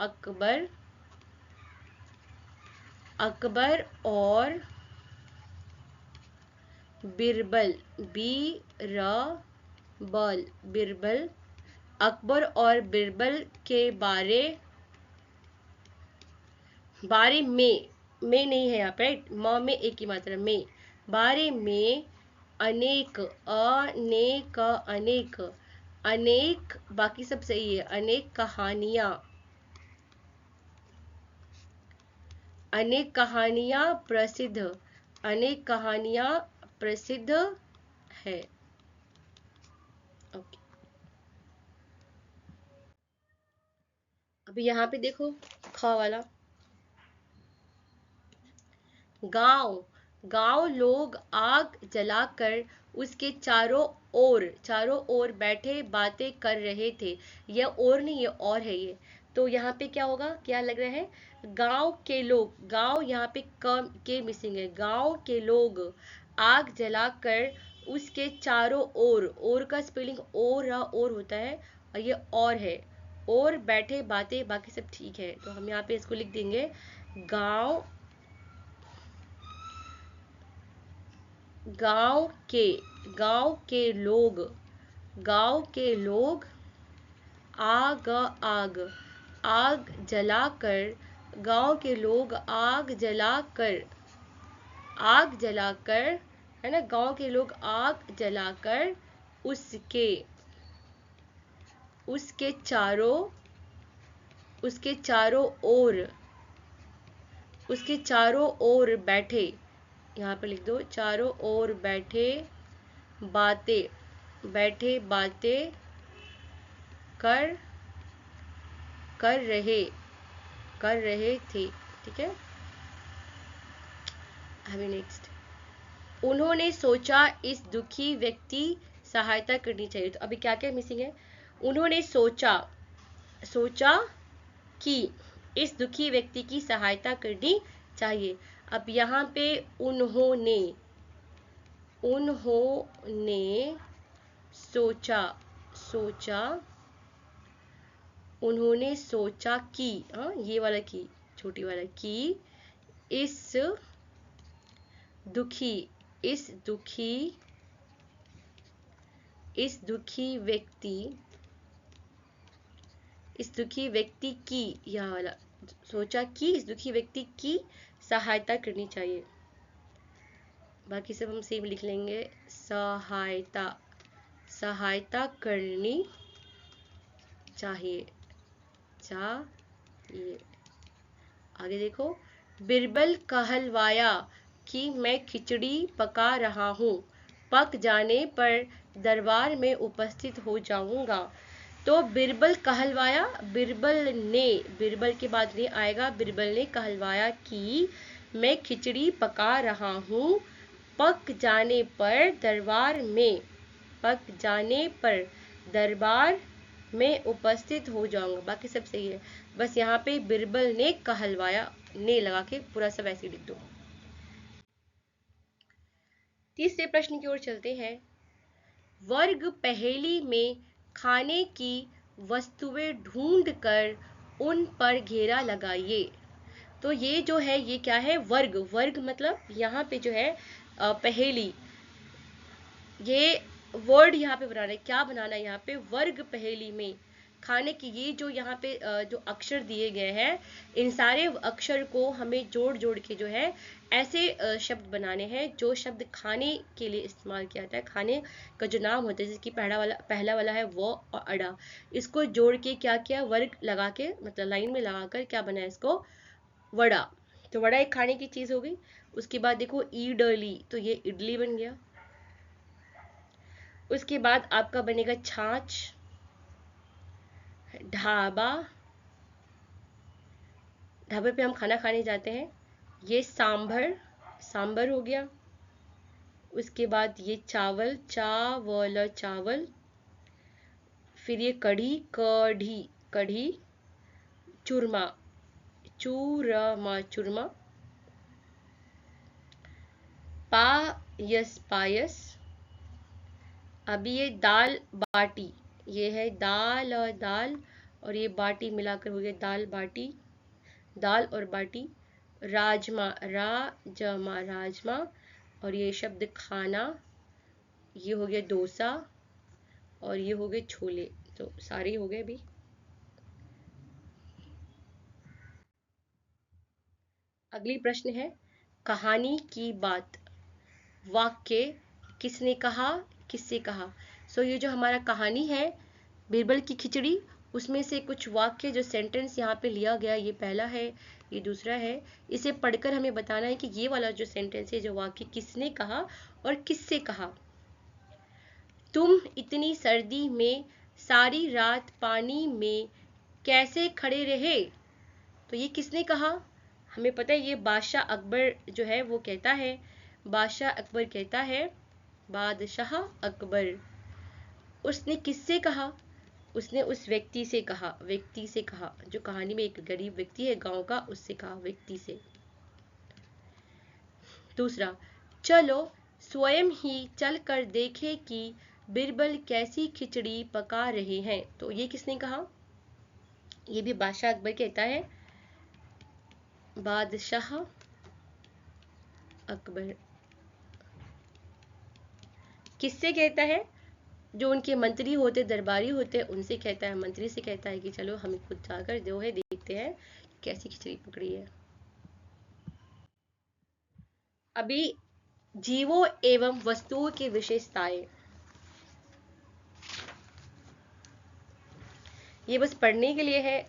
अकबर और बिरबल, बिरबल, अकबर और बिरबल के बारे में नहीं है यहाँ पे, राइट, म में एक ही मात्रा में, बारे में अनेक, अनेक बाकी सब सही है, अनेक कहानियां प्रसिद्ध, अनेक कहानियां प्रसिद्ध है। ओके, अभी यहाँ पे देखो ख वाला, गांव लोग आग जलाकर उसके चारों ओर बैठे बातें कर रहे थे। यह और नहीं, ये और है ये। तो यहाँ पे क्या होगा, क्या लग रहा है, गांव के लोग, गांव यहाँ पे के मिसिंग है, गांव के लोग आग जलाकर उसके चारों ओर का स्पेलिंग और होता है, और ये और है, और बैठे बातें, बाकी सब ठीक है। तो हम यहाँ पे इसको लिख देंगे, गांव गांव के लोग आग जलाकर, गांव के लोग आग जलाकर, है ना, गांव के लोग आग जलाकर उसके चारों ओर बैठे, यहाँ पे लिख दो, चारों ओर बैठे बातें कर रहे थे। ठीक है, अभी नेक्स्ट, उन्होंने सोचा इस दुखी व्यक्ति सहायता करनी चाहिए। तो अभी क्या क्या मिसिंग है, उन्होंने सोचा कि इस दुखी व्यक्ति की सहायता करनी चाहिए। अब यहाँ पे उन्होंने सोचा कि, ये वाला की, छोटी वाला की, इस दुखी व्यक्ति की, यह वाला, सोचा कि इस दुखी व्यक्ति की सहायता करनी चाहिए। बाकी सब हम सेम लिख लेंगे, सहायता करनी चाहिए। आगे देखो, बिरबल कहलवाया कि मैं खिचड़ी पका रहा हूँ, पक जाने पर दरबार में उपस्थित हो जाऊंगा। तो बिरबल कहलवाया, बिरबल के बाद नहीं आएगा, बिरबल ने कहलवाया कि मैं खिचड़ी पका रहा हूँ, पक जाने पर दरबार में उपस्थित हो जाऊंगा। बाकी सब सही है, बस यहाँ पे बिरबल ने कहलवाया, ने लगा के पूरा सब ऐसे लिख दो। तीसरे प्रश्न की ओर चलते हैं। वर्ग पहेली में खाने की वस्तुएं ढूंढकर उन पर घेरा लगाइए। तो ये जो है, ये क्या है, वर्ग मतलब यहाँ पे जो है पहेली, ये वर्ड यहाँ पे बनाना है, क्या बनाना है यहाँ पे, वर्ग पहेली में खाने की, ये जो यहाँ पे जो अक्षर दिए गए हैं, इन सारे अक्षर को हमें जोड़ के जो है ऐसे शब्द बनाने हैं जो शब्द खाने के लिए इस्तेमाल किया जाता है, खाने का जो नाम होता है, जिसकी पहला वाला है वो और अड़ा, इसको जोड़ के क्या किया, वर्ग लगा के, मतलब लाइन में लगाकर क्या बनाया इसको, वड़ा। तो वड़ा एक खाने की चीज हो गई। उसके बाद देखो ईडली, तो ये इडली बन गया। उसके बाद आपका बनेगा छाछ, ढाबा, ढाबे पे हम खाना खाने जाते हैं, ये सांभर, सांभर हो गया। उसके बाद ये चावल, चावल चावल। फिर ये कढ़ी, कढ़ी कढ़ी। चूरमा, चूरमा चूरमा। पायस, पायस। अभी ये दाल बाटी, ये है दाल और दाल, और ये बाटी मिलाकर हो गया दाल बाटी, दाल और बाटी। राजमा, राजमा राजमा। और ये शब्द खाना, ये हो गया डोसा, और ये हो गए छोले। तो सारे हो गए अभी। अगली प्रश्न है, कहानी की बात। वाक्य, किसने कहा, किससे कहा। सो ये जो हमारा कहानी है बीरबल की खिचड़ी, उसमें से कुछ वाक्य जो सेंटेंस यहाँ पे लिया गया, ये पहला है, ये दूसरा है। इसे पढ़कर हमें बताना है कि ये वाला जो सेंटेंस है, जो वाक्य, किसने कहा और किससे कहा। तुम इतनी सर्दी में सारी रात पानी में कैसे खड़े रहे। तो ये किसने कहा, हमें पता है ये बादशाह अकबर जो है वो कहता है, बादशाह अकबर कहता है, बादशाह अकबर। उसने किससे कहा, उसने उस व्यक्ति से कहा, व्यक्ति से कहा, जो कहानी में एक गरीब व्यक्ति है गांव का, उससे कहा, व्यक्ति से। दूसरा, चलो स्वयं ही चल कर देखे कि बिरबल कैसी खिचड़ी पका रहे हैं। तो ये किसने कहा, ये भी बादशाह अकबर कहता है, बादशाह अकबर। किससे कहता है, जो उनके मंत्री होते, दरबारी होते हैं, उनसे कहता है, मंत्री से कहता है कि चलो हमें खुद जाकर जो है देखते हैं कैसी खिचड़ी पकड़ी है। अभी जीवों एवं वस्तुओं की विशेषताएं, ये बस पढ़ने के लिए है।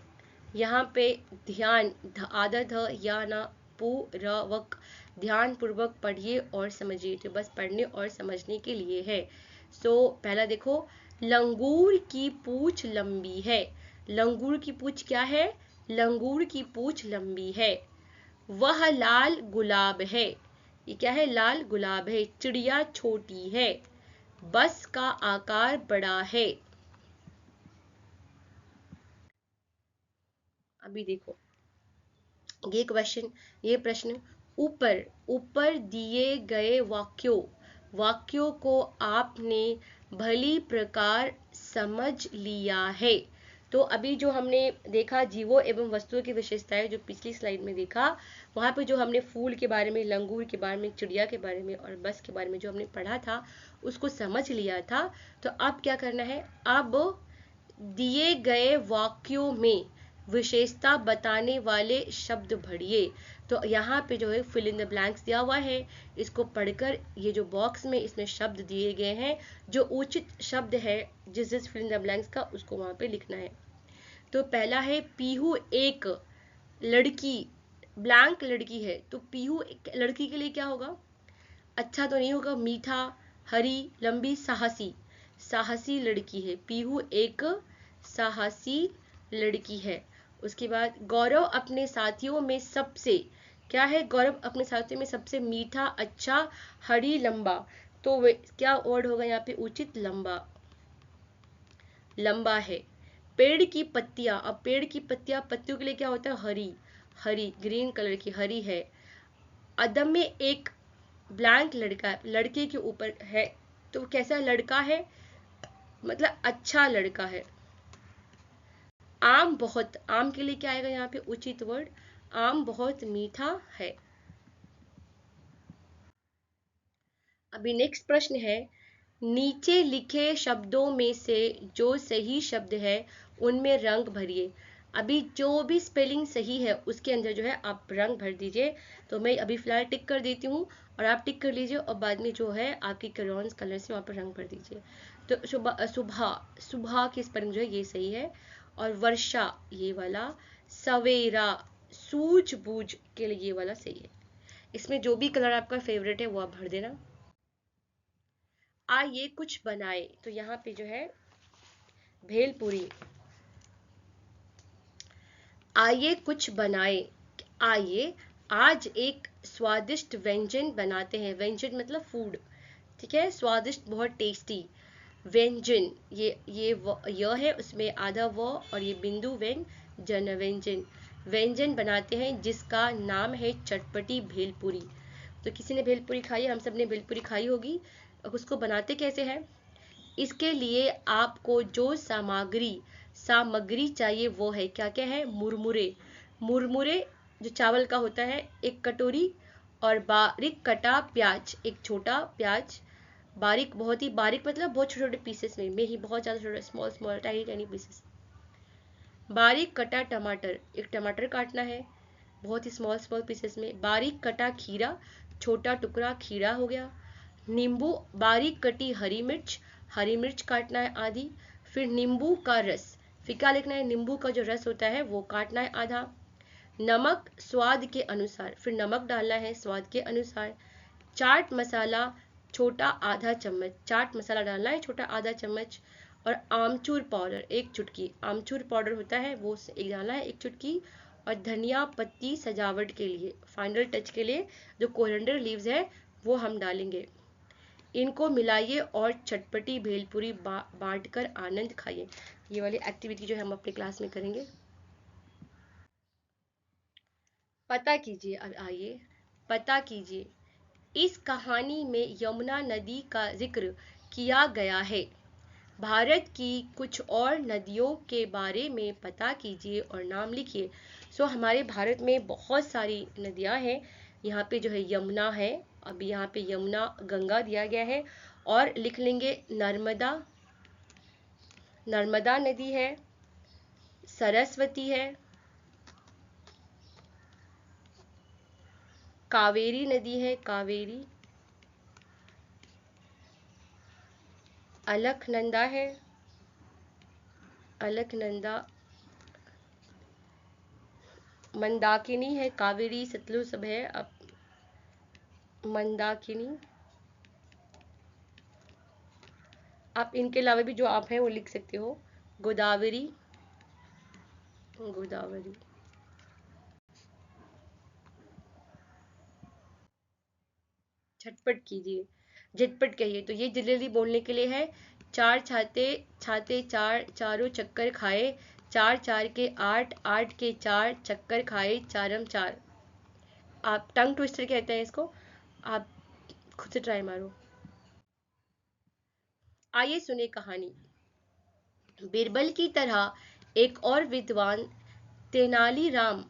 यहाँ पे ध्यान, आधा ध या ना पूर्वक, ध्यान पूर्वक पढ़िए और समझिए। तो बस पढ़ने और समझने के लिए है। सो पहला देखो, लंगूर की पूंछ लंबी है। लंगूर की पूंछ क्या है, लंगूर की पूंछ लंबी है। वह लाल गुलाब है, ये क्या है, लाल गुलाब है। चिड़िया छोटी है, बस का आकार बड़ा है। अभी देखो ये क्वेश्चन, ये प्रश्न, ऊपर ऊपर दिए गए वाक्यों, वाक्यों को आपने भली प्रकार समझ लिया है। तो अभी जो हमने देखा जीवों एवं वस्तुओं की विशेषताएं, जो पिछली स्लाइड में देखा, वहां पे जो हमने फूल के बारे में, लंगूर के बारे में, चिड़िया के बारे में और बस के बारे में जो हमने पढ़ा था, उसको समझ लिया था। तो अब क्या करना है, अब दिए गए वाक्यों में विशेषता बताने वाले शब्द भरिए। तो यहाँ पे जो है फिल इन द ब्लैंक्स दिया हुआ है, इसको पढ़कर ये जो बॉक्स में इसमें शब्द दिए गए हैं, जो उचित शब्द है जिस जिस फिल इन द ब्लैंक्स का, उसको वहां पे लिखना है। तो पहला है, पीहू एक लड़की, ब्लैंक लड़की है, तो पीहू एक लड़की के लिए क्या होगा, अच्छा तो नहीं होगा, मीठा, हरी, लंबी, साहसी, साहसी लड़की है। पीहू एक साहसी लड़की है। उसके बाद गौरव अपने साथियों में सबसे, क्या है, गौरव अपने साथियों में सबसे मीठा, अच्छा, हरी, लंबा। तो क्या वर्ड होगा यहाँ पे उचित, लंबा, लंबा है। पेड़ की पत्तियां, अब पेड़ की पत्तियां, पत्तियों के लिए क्या होता है, हरी, हरी, ग्रीन कलर की, हरी है। अदम में एक ब्लैंक लड़का, लड़के के ऊपर है, तो कैसा लड़का है, मतलब अच्छा लड़का है। आम बहुत, आम के लिए क्या आएगा यहाँ पे उचित वर्ड, आम बहुत मीठा है। अभी नेक्स्ट प्रश्न है, नीचे लिखे शब्दों में से जो सही शब्द है उनमें रंग भरिए। अभी जो भी स्पेलिंग सही है उसके अंदर जो है आप रंग भर दीजिए। तो मैं अभी फिलहाल टिक कर देती हूँ और आप टिक कर लीजिए, और बाद में जो है आपकी क्रेयॉन्स कलर से वहाँ पर रंग भर दीजिए। तो सुबह, सुबह, सुबह की स्पेलिंग जो है ये सही है, और वर्षा ये वाला, सवेरा, सूझबूझ के लिए ये वाला सही है। इसमें जो भी कलर आपका फेवरेट है वो आप भर देना। आइए कुछ बनाए, तो यहाँ पे जो है भेलपुरी, आइए कुछ बनाए, आइए आज एक स्वादिष्ट व्यंजन बनाते हैं। व्यंजन मतलब फूड, ठीक है, स्वादिष्ट, बहुत टेस्टी। व्यंजन, य है, उसमें आधा व और ये बिंदु व्यन, जन, व्यंजन। व्यंजन बनाते हैं जिसका नाम है चटपटी भेलपुरी। तो किसी ने भेलपुरी खाई है, हम सब ने भेलपुरी खाई होगी। अब उसको बनाते कैसे हैं? इसके लिए आपको जो सामग्री सामग्री चाहिए वो है, क्या क्या है? मुरमुरे। मुरमुरे जो चावल का होता है, 1 कटोरी। और बारीक कटा प्याज, एक छोटा प्याज, बारीक, बहुत ही बारीक, मतलब बहुत छोटे छोटे पीसेस में ही, बहुत ज़्यादा छोटे, small small tiny tiny pieces. बारीक कटा टमाटर, एक टमाटर काटना है बहुत ही स्मॉल स्मॉल पीसेस में। बारीक कटा खीरा, छोटा टुकड़ा खीरा हो गया। नींबू, बारीक कटी हरी मिर्च, हरी मिर्च काटना है आधी। फिर नींबू का रस, फीका लिखना है, नींबू का जो रस होता है वो काटना है आधा। नमक स्वाद के अनुसार, फिर नमक डालना है स्वाद के अनुसार। चाट मसाला छोटा आधा चम्मच, चाट मसाला डालना है छोटा आधा चम्मच। और आमचूर पाउडर 1 चुटकी, आमचूर पाउडर होता है वो एक डालना है 1 चुटकी। और धनिया पत्ती सजावट के लिए, फाइनल टच के लिए जो कोरिएंडर लीव्स है वो हम डालेंगे। इनको मिलाइए और चटपटी भेलपुरी बांट कर आनंद खाइए। ये वाली एक्टिविटी जो है हम अपने क्लास में करेंगे। पता कीजिए, अब आइए पता कीजिए, इस कहानी में यमुना नदी का जिक्र किया गया है। भारत की कुछ और नदियों के बारे में पता कीजिए और नाम लिखिए। सो हमारे भारत में बहुत सारी नदियां हैं। यहाँ पे जो है यमुना है, अभी यहाँ पे यमुना गंगा दिया गया है। और लिख लेंगे नर्मदा, नर्मदा नदी है, सरस्वती है, कावेरी नदी है, कावेरी, अलकनंदा है, अलकनंदा, मंदाकिनी है, कावेरी सतलुज सब है। अब मंदाकिनी, आप इनके अलावा भी जो आप हैं वो लिख सकते हो। गोदावरी, गोदावरी। झटपट कीजिए, झटपट कहिए। तो ये जल्दी बोलने के लिए है। चार छाते छाते चार, चारों चक्कर खाए, चार चार के आठ, आठ के चार चक्कर खाए, चारम चार। आप टंग ट्विस्टर कहते हैं इसको, आप खुद से ट्राई मारो। आइए सुने कहानी। बीरबल की तरह एक और विद्वान तेनालीराम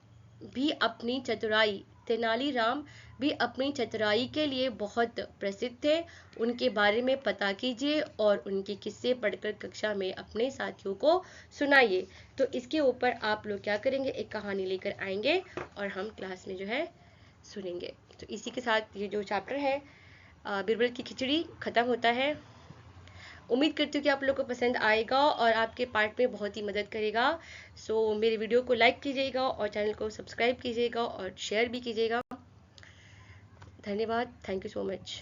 भी अपनी चतुराई तेनालीराम भी अपनी चतुराई के लिए बहुत प्रसिद्ध थे। उनके बारे में पता कीजिए और उनके किस्से पढ़कर कक्षा में अपने साथियों को सुनाइए। तो इसके ऊपर आप लोग क्या करेंगे, एक कहानी लेकर आएंगे और हम क्लास में जो है सुनेंगे। तो इसी के साथ ये जो चैप्टर है बीरबल की खिचड़ी खत्म होता है। उम्मीद करती हूँ कि आप लोग को पसंद आएगा और आपके पार्ट में बहुत ही मदद करेगा। सो मेरे वीडियो को लाइक कीजिएगा और चैनल को सब्सक्राइब कीजिएगा और शेयर भी कीजिएगा। धन्यवाद, थैंक यू सो मच।